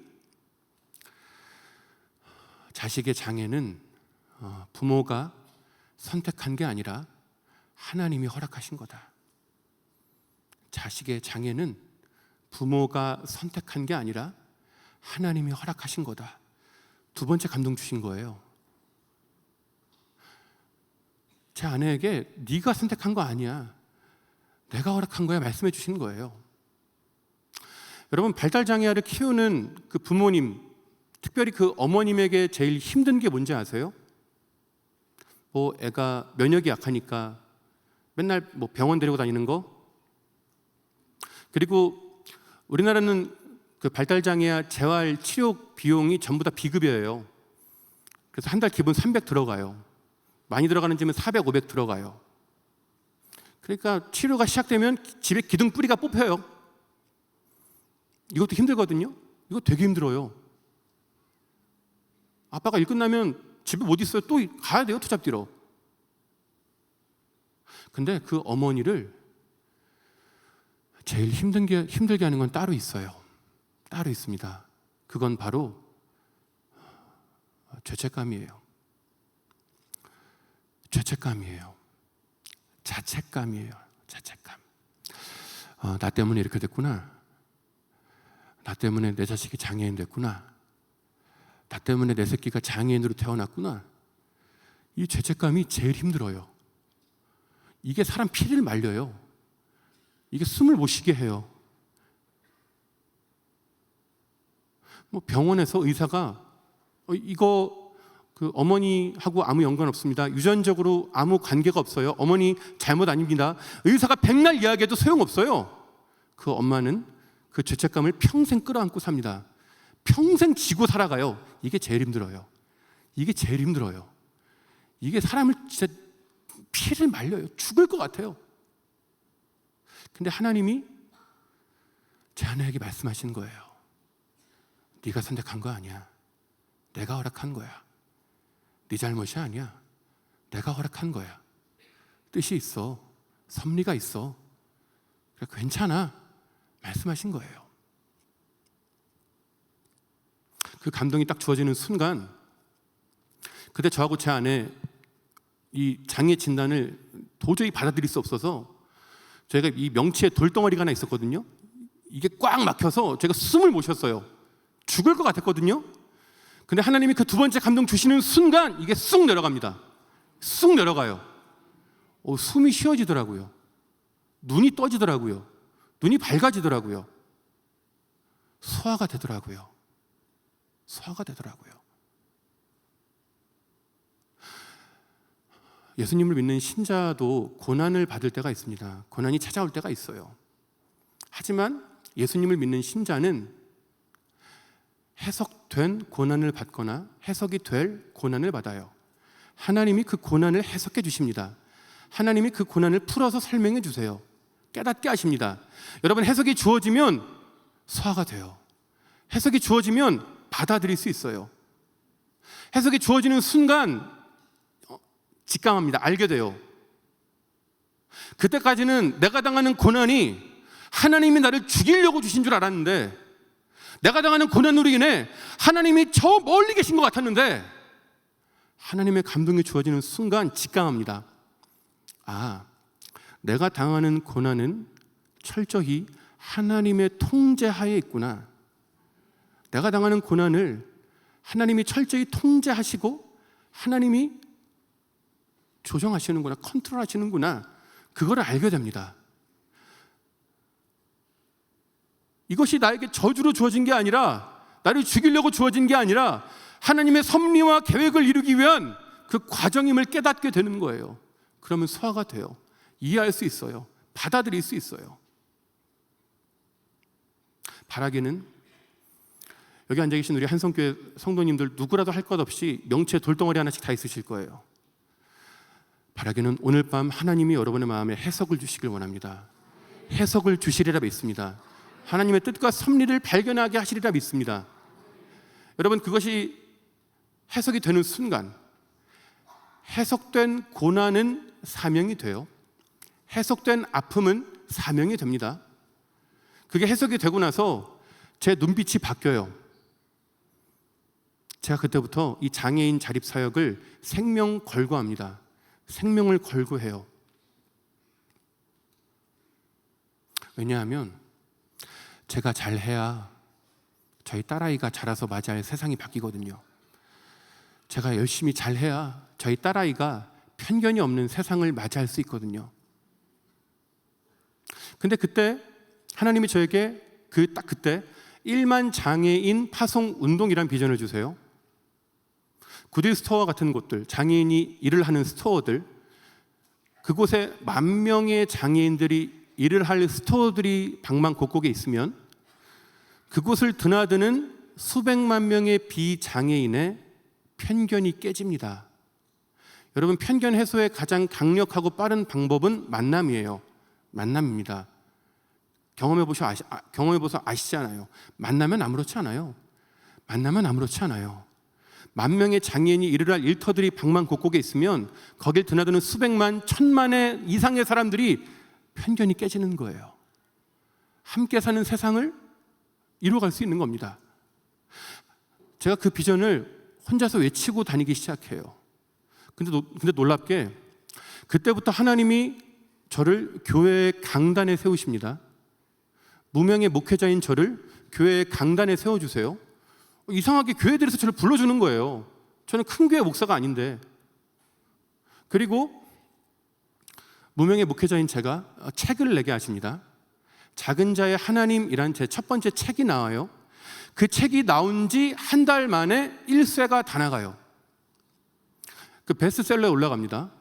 자식의 장애는 부모가 선택한 게 아니라 하나님이 허락하신 거다. 자식의 장애는 부모가 선택한 게 아니라 하나님이 허락하신 거다. 두 번째 감동 주신 거예요. 제 아내에게 네가 선택한 거 아니야, 내가 허락한 거야 말씀해 주신 거예요. 여러분, 발달장애아를 키우는 그 부모님, 특별히 그 어머님에게 제일 힘든 게 뭔지 아세요? 애가 면역이 약하니까 맨날 병원 데리고 다니는 거. 그리고 우리나라는 그 발달장애아 재활 치료 비용이 전부 다 비급여예요. 그래서 한 달 기본 300 들어가요. 많이 들어가는 집은 400, 500 들어가요. 그러니까 치료가 시작되면 집에 기둥 뿌리가 뽑혀요. 이것도 힘들거든요. 이거 되게 힘들어요. 아빠가 일 끝나면 집에 못 있어요. 또 가야 돼요, 투잡 뛰러. 근데 그 어머니를 제일 힘들게 하는 건 따로 있어요. 따로 있습니다. 그건 바로 죄책감이에요. 죄책감이에요. 자책감이에요. 자책감. 나 때문에 이렇게 됐구나. 나 때문에 내 자식이 장애인 됐구나. 나 때문에 내 새끼가 장애인으로 태어났구나. 이 죄책감이 제일 힘들어요. 이게 사람 피를 말려요. 이게 숨을 못 쉬게 해요. 병원에서 의사가 이거 그 어머니하고 아무 연관 없습니다. 유전적으로 아무 관계가 없어요. 어머니 잘못 아닙니다. 의사가 백날 이야기해도 소용없어요. 그 엄마는 그 죄책감을 평생 끌어안고 삽니다. 평생 지고 살아가요. 이게 제일 힘들어요. 이게 제일 힘들어요. 이게 사람을 진짜 피를 말려요. 죽을 것 같아요. 근데 하나님이 제 아내에게 말씀하신 거예요. 네가 선택한 거 아니야. 내가 허락한 거야. 네 잘못이 아니야. 내가 허락한 거야. 뜻이 있어. 섭리가 있어. 그래, 괜찮아. 말씀하신 거예요. 그 감동이 딱 주어지는 순간, 그때 저하고 제 아내 이 장애 진단을 도저히 받아들일 수 없어서 저희가 이 명치에 돌덩어리가 하나 있었거든요. 이게 꽉 막혀서 제가 숨을 못 쉬었어요. 죽을 것 같았거든요. 근데 하나님이 그 두 번째 감동 주시는 순간 이게 쑥 내려갑니다. 쑥 내려가요. 숨이 쉬어지더라고요. 눈이 떠지더라고요. 눈이 밝아지더라고요. 소화가 되더라고요. 소화가 되더라고요. 예수님을 믿는 신자도 고난을 받을 때가 있습니다. 고난이 찾아올 때가 있어요. 하지만 예수님을 믿는 신자는 해석된 고난을 받거나 해석이 될 고난을 받아요. 하나님이 그 고난을 해석해 주십니다. 하나님이 그 고난을 풀어서 설명해 주세요. 깨닫게 하십니다. 여러분, 해석이 주어지면 소화가 돼요. 해석이 주어지면 받아들일 수 있어요. 해석이 주어지는 순간 직감합니다. 알게 돼요. 그때까지는 내가 당하는 고난이 하나님이 나를 죽이려고 주신 줄 알았는데, 내가 당하는 고난으로 인해 하나님이 저 멀리 계신 것 같았는데, 하나님의 감동이 주어지는 순간 직감합니다. 내가 당하는 고난은 철저히 하나님의 통제하에 있구나. 내가 당하는 고난을 하나님이 철저히 통제하시고 하나님이 조정하시는구나, 컨트롤하시는구나, 그걸 알게 됩니다. 이것이 나에게 저주로 주어진 게 아니라, 나를 죽이려고 주어진 게 아니라 하나님의 섭리와 계획을 이루기 위한 그 과정임을 깨닫게 되는 거예요. 그러면 소화가 돼요. 이해할 수 있어요. 받아들일 수 있어요. 바라기는 여기 앉아 계신 우리 한성교회 성도님들 누구라도 할 것 없이 명체 돌덩어리 하나씩 다 있으실 거예요. 바라기는 오늘 밤 하나님이 여러분의 마음에 해석을 주시길 원합니다. 해석을 주시리라 믿습니다. 하나님의 뜻과 섭리를 발견하게 하시리라 믿습니다. 여러분, 그것이 해석이 되는 순간 해석된 고난은 사명이 돼요. 해석된 아픔은 사명이 됩니다. 그게 해석이 되고 나서 제 눈빛이 바뀌어요. 제가 그때부터 이 장애인 자립사역을 생명 걸고 합니다. 생명을 걸고 해요. 왜냐하면 제가 잘해야 저희 딸아이가 자라서 맞이할 세상이 바뀌거든요. 제가 열심히 잘해야 저희 딸아이가 편견이 없는 세상을 맞이할 수 있거든요. 근데 그때 하나님이 저에게 딱 그때 1만 장애인 파송 운동이란 비전을 주세요. 구딜 스토어 같은 곳들, 장애인이 일을 하는 스토어들, 그곳에 10,000명의 장애인들이 일을 할 스토어들이 방방곡곡에 있으면 그곳을 드나드는 수백만 명의 비장애인의 편견이 깨집니다. 여러분, 편견 해소의 가장 강력하고 빠른 방법은 만남이에요. 만남입니다. 경험해보셔서 아시잖아요. 만나면 아무렇지 않아요. 만나면 아무렇지 않아요. 10,000명의 장애인이 일을 할 일터들이 방방곡곡에 있으면 거길 드나드는 수백만, 천만의 이상의 사람들이 편견이 깨지는 거예요. 함께 사는 세상을 이루어갈 수 있는 겁니다. 제가 그 비전을 혼자서 외치고 다니기 시작해요. 근데 놀랍게 그때부터 하나님이 저를 교회의 강단에 세우십니다. 무명의 목회자인 저를 교회의 강단에 세워주세요. 이상하게 교회들에서 저를 불러주는 거예요. 저는 큰 교회 목사가 아닌데. 그리고 무명의 목회자인 제가 책을 내게 하십니다. 작은 자의 하나님이란 제 첫 번째 책이 나와요. 그 책이 나온 지 한 달 만에 1쇄가 다 나가요. 그 베스트셀러에 올라갑니다.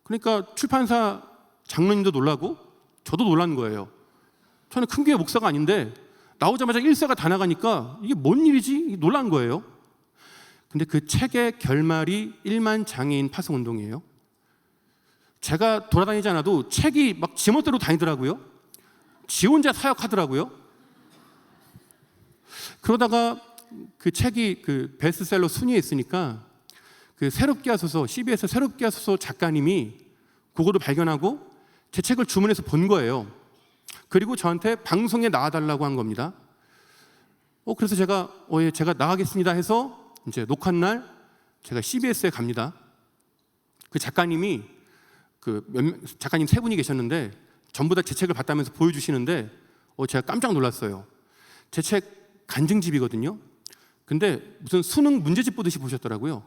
그러니까 출판사 장로님도 놀라고 저도 놀란 거예요. 저는 큰 교회 목사가 아닌데 나오자마자 1쇄가 다 나가니까 이게 뭔 일이지? 놀란 거예요. 근데 그 책의 결말이 1만 장애인 파송 운동이에요. 제가 돌아다니지 않아도 책이 막 지멋대로 다니더라고요. 지 혼자 사역하더라고요. 그러다가 그 책이 그 베스트셀러 순위에 있으니까 그 새롭게 하소서, CBS 새롭게 하소서 작가님이 그거를 발견하고 제 책을 주문해서 본 거예요. 그리고 저한테 방송에 나와달라고 한 겁니다. 그래서 제가 제가 나가겠습니다 해서 이제 녹화 날 제가 CBS에 갑니다. 그 작가님이 작가님 3분이 계셨는데 전부 다 제 책을 봤다면서 보여주시는데 제가 깜짝 놀랐어요. 제 책 간증집이거든요. 근데 무슨 수능 문제집 보듯이 보셨더라고요.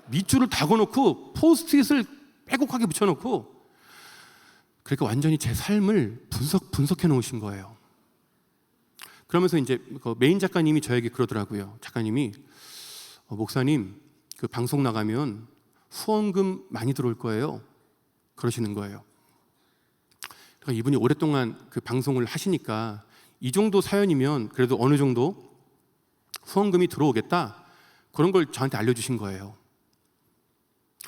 밑줄을 다 그어놓고 포스트잇을 빼곡하게 붙여놓고 그러니까 완전히 제 삶을 분석해 놓으신 거예요. 그러면서 이제 그 메인 작가님이 저에게 그러더라고요. 작가님이 목사님 그 방송 나가면 후원금 많이 들어올 거예요. 그러시는 거예요. 그러니까 이분이 오랫동안 그 방송을 하시니까 이 정도 사연이면 그래도 어느 정도 후원금이 들어오겠다 그런 걸 저한테 알려주신 거예요.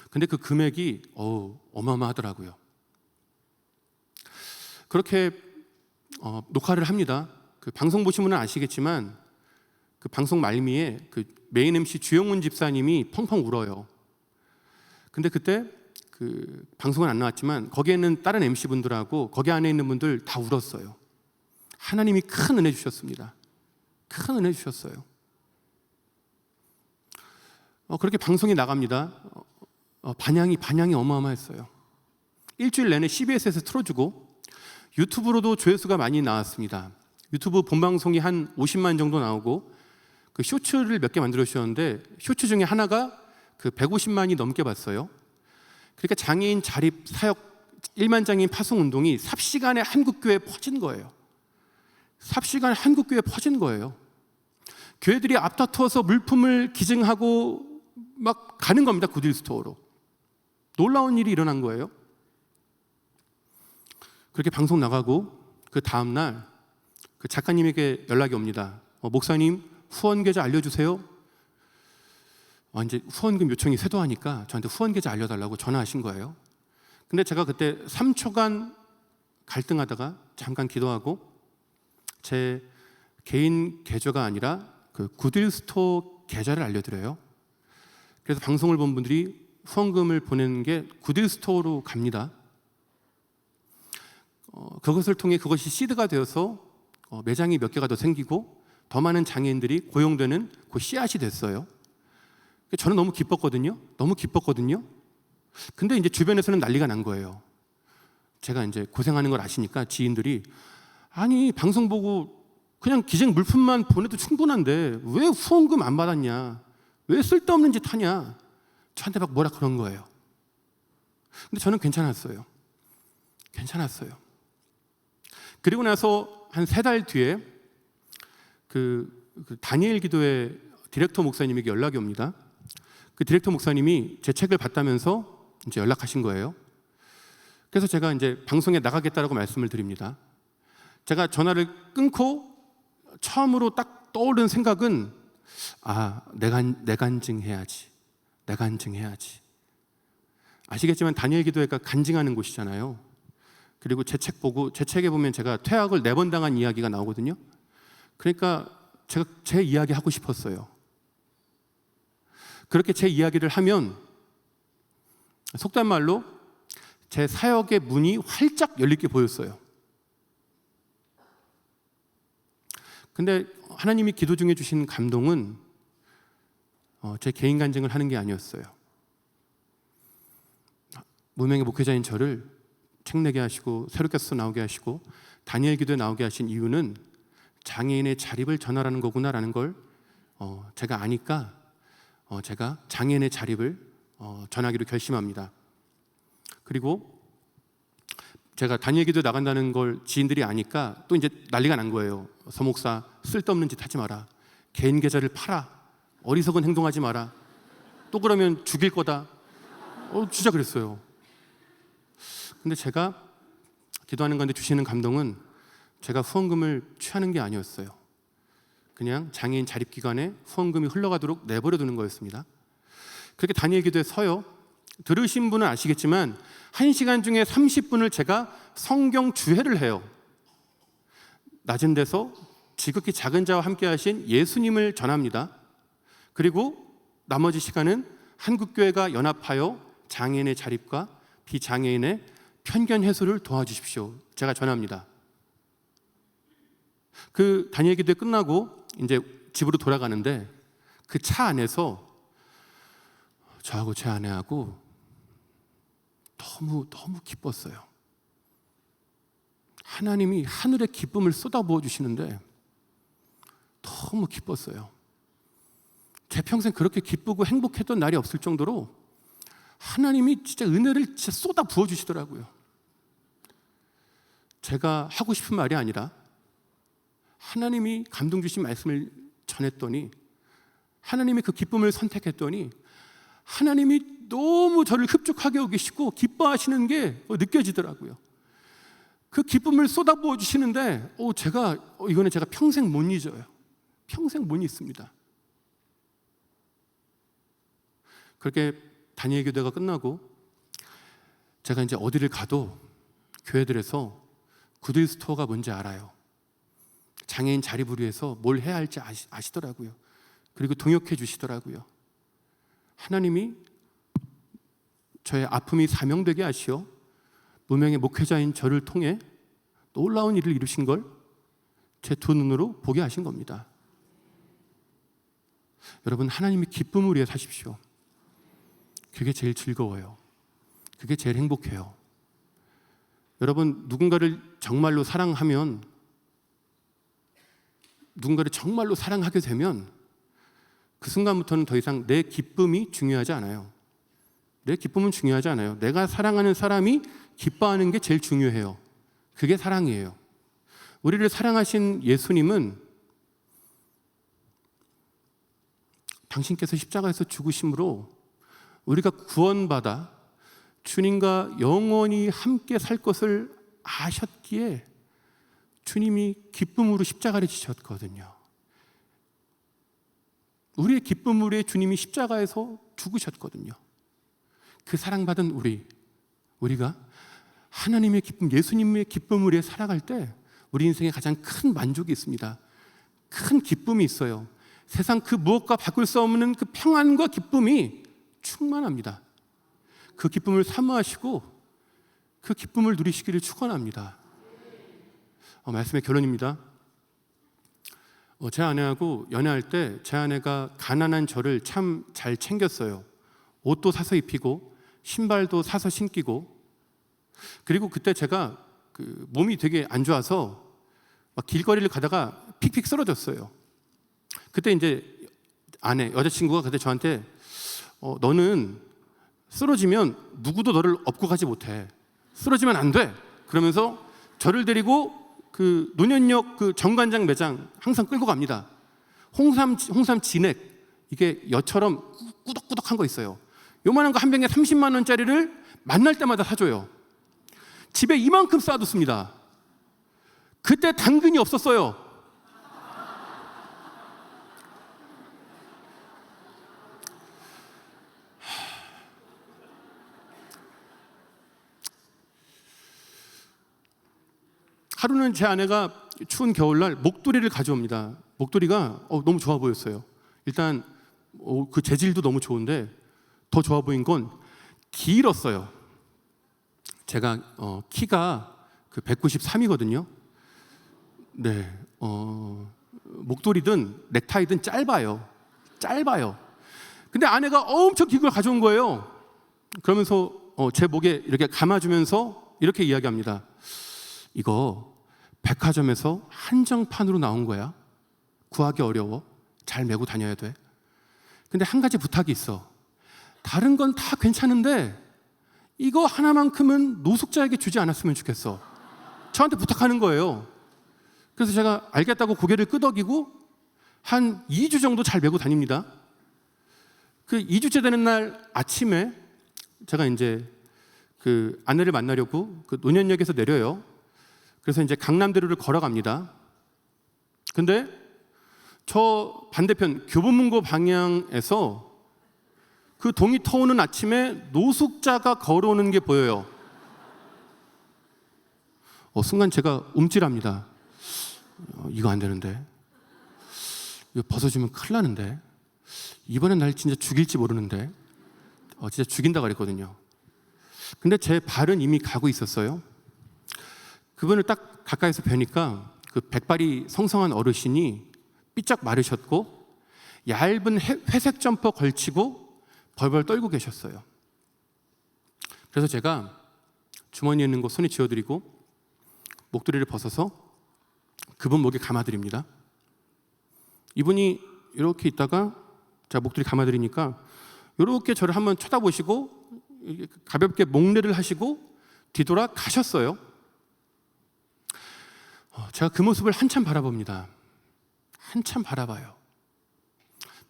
근데 그 금액이 어마어마하더라고요. 그렇게 녹화를 합니다. 그 방송 보신 분은 아시겠지만 그 방송 말미에 그 메인 MC 주영훈 집사님이 펑펑 울어요. 근데 그때 그 방송은 안 나왔지만 거기에 있는 다른 MC 분들하고 거기 안에 있는 분들 다 울었어요. 하나님이 큰 은혜 주셨습니다. 큰 은혜 주셨어요. 그렇게 방송이 나갑니다. 반향이 어마어마했어요. 일주일 내내 CBS에서 틀어주고 유튜브로도 조회수가 많이 나왔습니다. 유튜브 본방송이 한 50만 정도 나오고 그 쇼츠를 몇 개 만들어 주셨는데 쇼츠 중에 하나가 그 150만이 넘게 봤어요. 그러니까 장애인 자립 사역 1만 장애인 파송 운동이 삽시간에 한국교회에 퍼진 거예요. 삽시간에 한국교회에 퍼진 거예요. 교회들이 앞다투어서 물품을 기증하고 막 가는 겁니다. 구딜 스토어로. 놀라운 일이 일어난 거예요. 그렇게 방송 나가고 그 다음날 그 작가님에게 연락이 옵니다. 목사님 후원 계좌 알려주세요. 이제 후원금 요청이 쇄도하니까 저한테 후원 계좌 알려달라고 전화하신 거예요. 근데 제가 그때 3초간 갈등하다가 잠깐 기도하고 제 개인 계좌가 아니라 그 굿윌스토어 계좌를 알려드려요. 그래서 방송을 본 분들이 후원금을 보내는 게 굿윌스토어로 갑니다. 그것을 통해 그것이 시드가 되어서 매장이 몇 개가 더 생기고 더 많은 장애인들이 고용되는 그 씨앗이 됐어요. 저는 너무 기뻤거든요. 근데 이제 주변에서는 난리가 난 거예요. 제가 이제 고생하는 걸 아시니까 지인들이 아니 방송 보고 그냥 기증 물품만 보내도 충분한데 왜 후원금 안 받았냐? 왜 쓸데없는 짓 하냐? 저한테 막 뭐라 그런 거예요. 근데 저는 괜찮았어요. 그리고 나서 한 3달 뒤에 그 다니엘 기도회 디렉터 목사님에게 연락이 옵니다. 그 디렉터 목사님이 제 책을 봤다면서 이제 연락하신 거예요. 그래서 제가 이제 방송에 나가겠다라고 말씀을 드립니다. 제가 전화를 끊고 처음으로 딱 떠오른 생각은 내간증해야지. 아시겠지만 다니엘 기도회가 간증하는 곳이잖아요. 그리고 제 책 보고 제 책에 보면 제가 퇴학을 4번 당한 이야기가 나오거든요. 그러니까 제가 제 이야기 하고 싶었어요. 그렇게 제 이야기를 하면 속된 말로 제 사역의 문이 활짝 열릴 게 보였어요. 근데 하나님이 기도 중에 주신 감동은 제 개인 간증을 하는 게 아니었어요. 무명의 목회자인 저를 책 내게 하시고 새롭게 나오게 하시고 다니엘 기도에 나오게 하신 이유는 장애인의 자립을 전하라는 거구나라는 걸 제가 아니까 제가 장애인의 자립을 전하기로 결심합니다. 그리고 제가 다니엘 기도에 나간다는 걸 지인들이 아니까 또 이제 난리가 난 거예요. 서 목사 쓸데없는 짓 하지 마라. 개인 계좌를 팔아. 어리석은 행동하지 마라. 또 그러면 죽일 거다. 진짜 그랬어요. 근데 제가 기도하는 가운데 주시는 감동은 제가 후원금을 취하는 게 아니었어요. 그냥 장애인 자립기관에 후원금이 흘러가도록 내버려 두는 거였습니다. 그렇게 다니엘 기도에 서요. 들으신 분은 아시겠지만 1시간 중에 30분을 제가 성경 주회를 해요. 낮은 데서 지극히 작은 자와 함께 하신 예수님을 전합니다. 그리고 나머지 시간은 한국교회가 연합하여 장애인의 자립과 비장애인의 편견 해소를 도와주십시오. 제가 전합니다. 그 다니엘 기도회 끝나고 이제 집으로 돌아가는데 그 차 안에서 저하고 제 아내하고 너무 기뻤어요. 하나님이 하늘의 기쁨을 쏟아부어 주시는데 너무 기뻤어요. 제 평생 그렇게 기쁘고 행복했던 날이 없을 정도로 하나님이 진짜 은혜를 진짜 쏟아 부어 주시더라고요. 제가 하고 싶은 말이 아니라 하나님이 감동 주신 말씀을 전했더니 하나님이 그 기쁨을 선택했더니 하나님이 너무 저를 흡족하게 여기시고 기뻐하시는 게 느껴지더라고요. 그 기쁨을 쏟아부어 주시는데 이거는 제가 평생 못 잊어요. 평생 못 잊습니다. 그렇게 다니엘 교대가 끝나고 제가 이제 어디를 가도 교회들에서 굿윌스토어가 뭔지 알아요. 장애인 자립을 위해서 뭘 해야 할지 아시더라고요. 그리고 동역해 주시더라고요. 하나님이 저의 아픔이 사명되게 하시어 무명의 목회자인 저를 통해 놀라운 일을 이루신 걸 제 2눈으로 보게 하신 겁니다. 여러분, 하나님이 기쁨을 위해 사십시오. 그게 제일 즐거워요. 그게 제일 행복해요. 여러분, 누군가를 정말로 사랑하게 되면 그 순간부터는 더 이상 내 기쁨이 중요하지 않아요. 내 기쁨은 중요하지 않아요. 내가 사랑하는 사람이 기뻐하는 게 제일 중요해요. 그게 사랑이에요. 우리를 사랑하신 예수님은 당신께서 십자가에서 죽으심으로 우리가 구원받아 주님과 영원히 함께 살 것을 아셨기에 주님이 기쁨으로 십자가를 지셨거든요. 우리의 기쁨을 위해 주님이 십자가에서 죽으셨거든요. 그 사랑받은 우리가 하나님의 기쁨, 예수님의 기쁨을 위해 살아갈 때 우리 인생에 가장 큰 만족이 있습니다. 큰 기쁨이 있어요. 세상 그 무엇과 바꿀 수 없는 그 평안과 기쁨이 충만합니다. 그 기쁨을 사모하시고 그 기쁨을 누리시기를 축원합니다. 말씀의 결론입니다. 제 아내하고 연애할 때 제 아내가 가난한 저를 참 잘 챙겼어요. 옷도 사서 입히고 신발도 사서 신기고, 그리고 그때 제가 몸이 되게 안 좋아서 막 길거리를 가다가 픽픽 쓰러졌어요. 그때 이제 여자친구가 그때 저한테 너는 쓰러지면 누구도 너를 업고 가지 못해. 쓰러지면 안 돼. 그러면서 저를 데리고 그 논현역 그 정관장 매장 항상 끌고 갑니다. 홍삼 진액, 이게 여처럼 꾸덕꾸덕한 거 있어요. 요만한 거 한 병에 30만 원짜리를 만날 때마다 사줘요. 집에 이만큼 쌓아뒀습니다. 그때 당근이 없었어요. 하루는 제 아내가 추운 겨울날 목도리를 가져옵니다. 목도리가 너무 좋아 보였어요. 일단 그 재질도 너무 좋은데 더 좋아 보인 건 길었어요. 제가 키가 193이거든요. 네, 목도리든 넥타이든 짧아요. 근데 아내가 엄청 긴 걸 가져온 거예요. 그러면서 제 목에 이렇게 감아주면서 이렇게 이야기합니다. 이거 백화점에서 한정판으로 나온 거야. 구하기 어려워. 잘 메고 다녀야 돼. 근데 한 가지 부탁이 있어. 다른 건 다 괜찮은데 이거 하나만큼은 노숙자에게 주지 않았으면 좋겠어. 저한테 부탁하는 거예요. 그래서 제가 알겠다고 고개를 끄덕이고 한 2주 정도 잘 메고 다닙니다. 그 2주째 되는 날 아침에 제가 이제 그 아내를 만나려고 그 논현역에서 내려요. 그래서 이제 강남대로를 걸어갑니다. 근데 저 반대편 교보문고 방향에서 그 동이 터오는 아침에 노숙자가 걸어오는 게 보여요. 순간 제가 움찔합니다. 이거 안 되는데, 이거 벗어주면 큰일 나는데, 이번엔 날 진짜 죽일지 모르는데, 진짜 죽인다 그랬거든요. 근데 제 발은 이미 가고 있었어요. 그분을 딱 가까이서 뵈니까 그 백발이 성성한 어르신이 삐쩍 마르셨고 얇은 회색 점퍼 걸치고 벌벌 떨고 계셨어요. 그래서 제가 주머니에 있는 거 손에 쥐어드리고 목도리를 벗어서 그분 목에 감아드립니다. 이분이 이렇게 있다가 제가 목도리 감아드리니까 이렇게 저를 한번 쳐다보시고 가볍게 목례를 하시고 뒤돌아 가셨어요. 제가 그 모습을 한참 바라봅니다. 한참 바라봐요.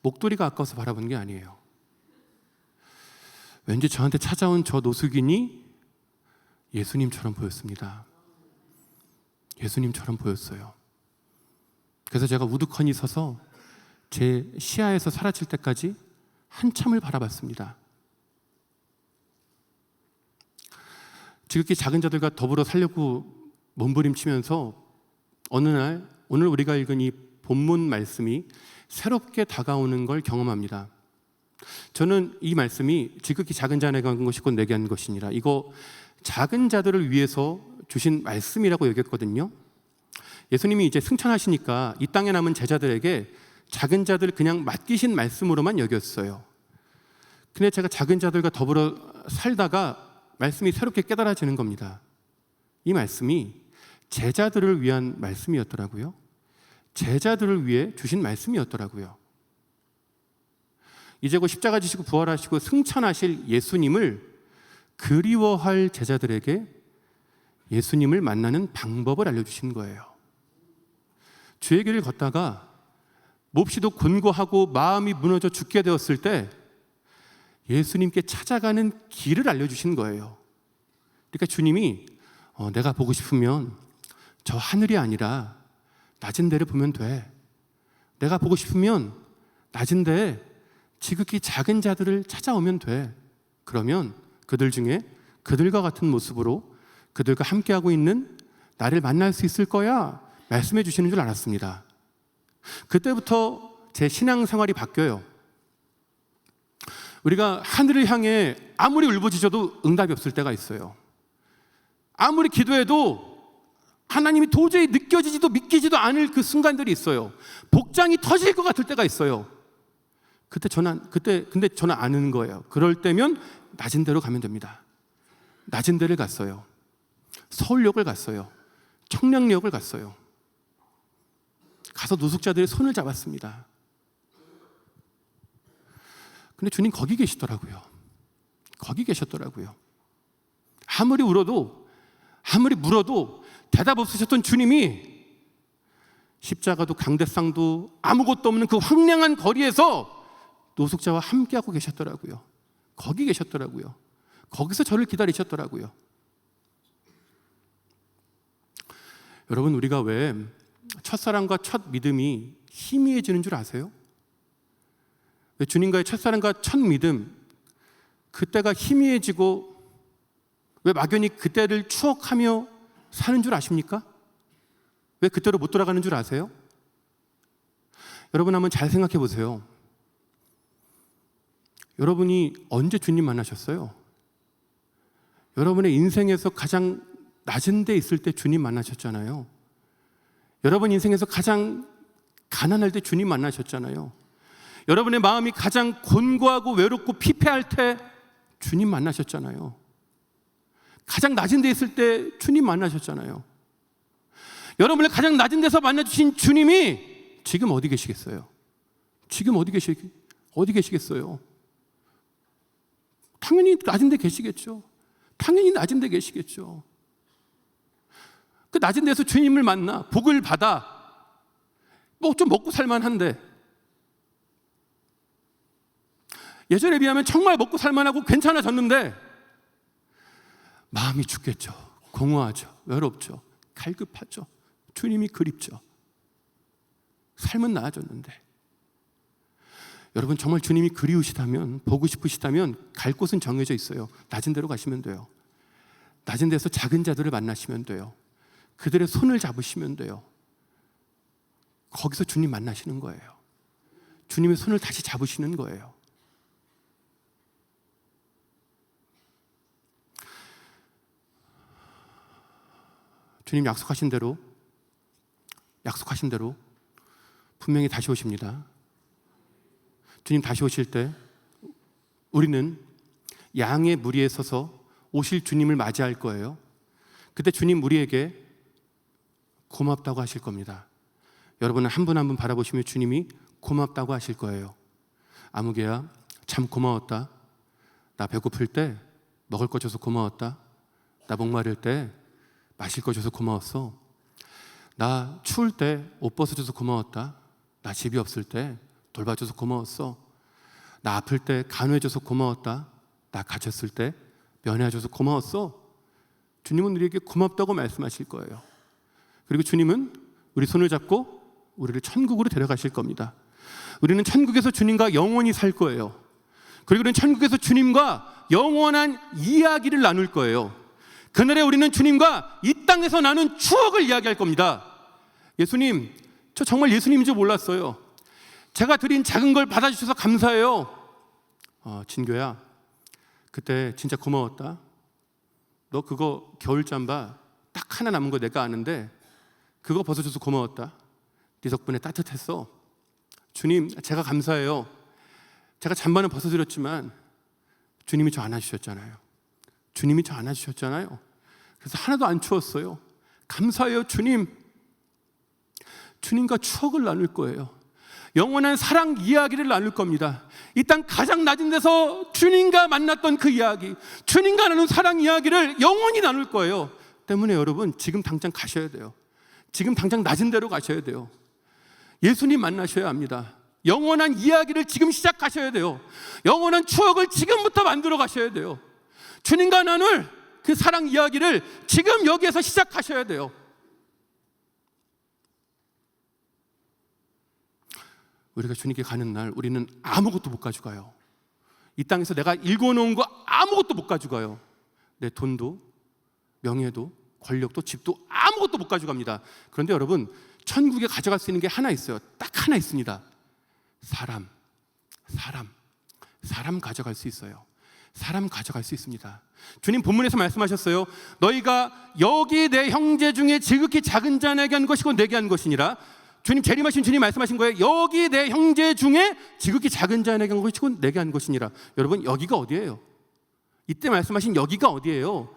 목도리가 아까워서 바라본 게 아니에요. 왠지 저한테 찾아온 저 노숙인이 예수님처럼 보였습니다. 예수님처럼 보였어요. 그래서 제가 우두커니 서서 제 시야에서 사라질 때까지 한참을 바라봤습니다. 지극히 작은 자들과 더불어 살려고 몸부림치면서 어느 날 오늘 우리가 읽은 이 본문 말씀이 새롭게 다가오는 걸 경험합니다. 저는 이 말씀이 지극히 작은 자에게 한 것이 곧 내게 한 것이니라, 이거 작은 자들을 위해서 주신 말씀이라고 여겼거든요. 예수님이 이제 승천하시니까 이 땅에 남은 제자들에게 작은 자들 그냥 맡기신 말씀으로만 여겼어요. 근데 제가 작은 자들과 더불어 살다가 말씀이 새롭게 깨달아지는 겁니다. 이 말씀이 제자들을 위한 말씀이었더라고요. 제자들을 위해 주신 말씀이었더라고요. 이제 곧 십자가 지시고 부활하시고 승천하실 예수님을 그리워할 제자들에게 예수님을 만나는 방법을 알려주신 거예요. 주의 길을 걷다가 몹시도 곤고하고 마음이 무너져 죽게 되었을 때 예수님께 찾아가는 길을 알려주신 거예요. 그러니까 주님이 내가 보고 싶으면 저 하늘이 아니라 낮은 데를 보면 돼. 내가 보고 싶으면 낮은데 지극히 작은 자들을 찾아오면 돼. 그러면 그들 중에 그들과 같은 모습으로 그들과 함께하고 있는 나를 만날 수 있을 거야 말씀해 주시는 줄 알았습니다. 그때부터 제 신앙생활이 바뀌어요. 우리가 하늘을 향해 아무리 울부짖어도 응답이 없을 때가 있어요. 아무리 기도해도 하나님이 도저히 느껴지지도 믿기지도 않을 그 순간들이 있어요. 복장이 터질 것 같을 때가 있어요. 근데 저는 아는 거예요. 그럴 때면 낮은 데로 가면 됩니다. 낮은 데를 갔어요. 서울역을 갔어요. 청량역을 갔어요. 가서 노숙자들의 손을 잡았습니다. 근데 주님 거기 계시더라고요. 거기 계셨더라고요. 아무리 울어도, 아무리 물어도 대답 없으셨던 주님이 십자가도 강대상도 아무것도 없는 그 황량한 거리에서 노숙자와 함께하고 계셨더라고요. 거기 계셨더라고요. 거기서 저를 기다리셨더라고요. 여러분, 우리가 왜 첫사랑과 첫 믿음이 희미해지는 줄 아세요? 왜 주님과의 첫사랑과 첫 믿음, 그때가 희미해지고 왜 막연히 그때를 추억하며 사는 줄 아십니까? 왜 그때로 못 돌아가는 줄 아세요? 여러분 한번 잘 생각해 보세요. 여러분이 언제 주님 만나셨어요? 여러분의 인생에서 가장 낮은 데 있을 때 주님 만나셨잖아요. 여러분 인생에서 가장 가난할 때 주님 만나셨잖아요. 여러분의 마음이 가장 곤고하고 외롭고 피폐할 때 주님 만나셨잖아요. 가장 낮은 데 있을 때 주님 만나셨잖아요. 여러분을 가장 낮은 데서 만나주신 주님이 지금 어디 계시겠어요? 지금 어디 계시겠어요? 당연히 낮은 데 계시겠죠. 당연히 낮은 데 계시겠죠. 그 낮은 데서 주님을 만나 복을 받아 뭐 좀 먹고 살만한데, 예전에 비하면 정말 먹고 살만하고 괜찮아졌는데 마음이 죽겠죠. 공허하죠. 외롭죠. 갈급하죠. 주님이 그립죠. 삶은 나아졌는데. 여러분 정말 주님이 그리우시다면, 보고 싶으시다면 갈 곳은 정해져 있어요. 낮은 데로 가시면 돼요. 낮은 데서 작은 자들을 만나시면 돼요. 그들의 손을 잡으시면 돼요. 거기서 주님 만나시는 거예요. 주님의 손을 다시 잡으시는 거예요. 주님 약속하신 대로 분명히 다시 오십니다. 주님 다시 오실 때 우리는 양의 무리에 서서 오실 주님을 맞이할 거예요. 그때 주님 우리에게 고맙다고 하실 겁니다. 여러분은 한 분 한 분 바라보시며 주님이 고맙다고 하실 거예요. 아무개야 참 고마웠다. 나 배고플 때 먹을 거 줘서 고마웠다. 나 목마를 때 마실 거 줘서 고마웠어. 나 추울 때 옷 벗어줘서 고마웠다. 나 집이 없을 때 돌봐줘서 고마웠어. 나 아플 때 간호해줘서 고마웠다. 나 갇혔을 때 면회해줘서 고마웠어. 주님은 우리에게 고맙다고 말씀하실 거예요. 그리고 주님은 우리 손을 잡고 우리를 천국으로 데려가실 겁니다. 우리는 천국에서 주님과 영원히 살 거예요. 그리고 우리는 천국에서 주님과 영원한 이야기를 나눌 거예요. 그날에 우리는 주님과 이 땅에서 나눈 추억을 이야기할 겁니다. 예수님, 저 정말 예수님인 줄 몰랐어요. 제가 드린 작은 걸 받아주셔서 감사해요. 진교야, 그때 진짜 고마웠다. 너 그거 겨울잠바 딱 하나 남은 거 내가 아는데 그거 벗어줘서 고마웠다. 네 덕분에 따뜻했어. 주님, 제가 감사해요. 제가 잠바는 벗어드렸지만 주님이 저 안아주셨잖아요. 주님이 저 안아주셨잖아요. 그래서 하나도 안 추웠어요. 감사해요, 주님. 주님과 추억을 나눌 거예요. 영원한 사랑 이야기를 나눌 겁니다. 이 땅 가장 낮은 데서 주님과 만났던 그 이야기, 주님과 나눈 사랑 이야기를 영원히 나눌 거예요. 때문에 여러분 지금 당장 가셔야 돼요. 지금 당장 낮은 데로 가셔야 돼요. 예수님 만나셔야 합니다. 영원한 이야기를 지금 시작하셔야 돼요. 영원한 추억을 지금부터 만들어 가셔야 돼요. 주님과 나눌 그 사랑 이야기를 지금 여기에서 시작하셔야 돼요. 우리가 주님께 가는 날 우리는 아무것도 못 가져가요. 이 땅에서 내가 일궈놓은 거 아무것도 못 가져가요. 내 돈도 명예도 권력도 집도 아무것도 못 가져갑니다. 그런데 여러분, 천국에 가져갈 수 있는 게 하나 있어요. 딱 하나 있습니다. 사람 가져갈 수 있어요. 사람 가져갈 수 있습니다. 주님 본문에서 말씀하셨어요. 너희가 여기 내 형제 중에 지극히 작은 자에게 한 것이고 내게 한 것이니라. 주님 재림하신 주님 말씀하신 거예요. 여기 내 형제 중에 지극히 작은 자에게 한 것이고 내게 한 것이니라. 여러분, 여기가 어디예요? 이때 말씀하신 여기가 어디예요?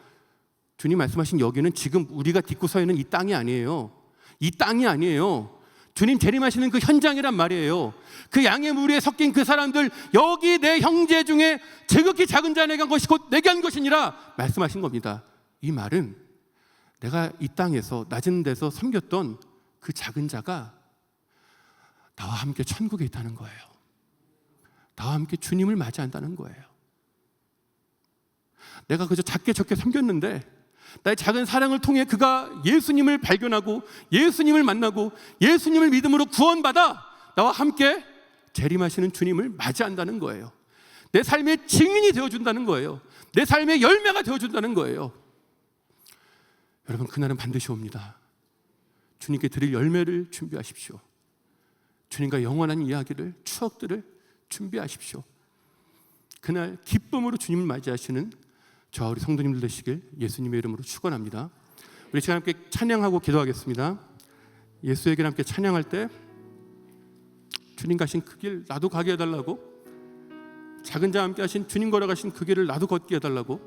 주님 말씀하신 여기는 지금 우리가 딛고 서 있는 이 땅이 아니에요. 이 땅이 아니에요. 주님 재림하시는 그 현장이란 말이에요. 그 양의 무리에 섞인 그 사람들, 여기 내 형제 중에 지극히 작은 자에게 한 것이고 내게 한 것이니라 말씀하신 겁니다. 이 말은 내가 이 땅에서 낮은 데서 섬겼던 그 작은 자가 나와 함께 천국에 있다는 거예요. 나와 함께 주님을 맞이한다는 거예요. 내가 그저 작게 적게 섬겼는데 나의 작은 사랑을 통해 그가 예수님을 발견하고 예수님을 만나고 예수님을 믿음으로 구원받아 나와 함께 재림하시는 주님을 맞이한다는 거예요. 내 삶의 증인이 되어준다는 거예요. 내 삶의 열매가 되어준다는 거예요. 여러분, 그날은 반드시 옵니다. 주님께 드릴 열매를 준비하십시오. 주님과 영원한 이야기를, 추억들을 준비하십시오. 그날 기쁨으로 주님을 맞이하시는 저와 우리 성도님들 되시길 예수님의 이름으로 축원합니다. 우리 시간 함께 찬양하고 기도하겠습니다. 예수에게 함께 찬양할 때 주님 가신 그 길 나도 가게 해달라고, 작은 자와 함께 하신 주님 걸어가신 그 길을 나도 걷게 해달라고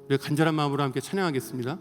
우리 간절한 마음으로 함께 찬양하겠습니다.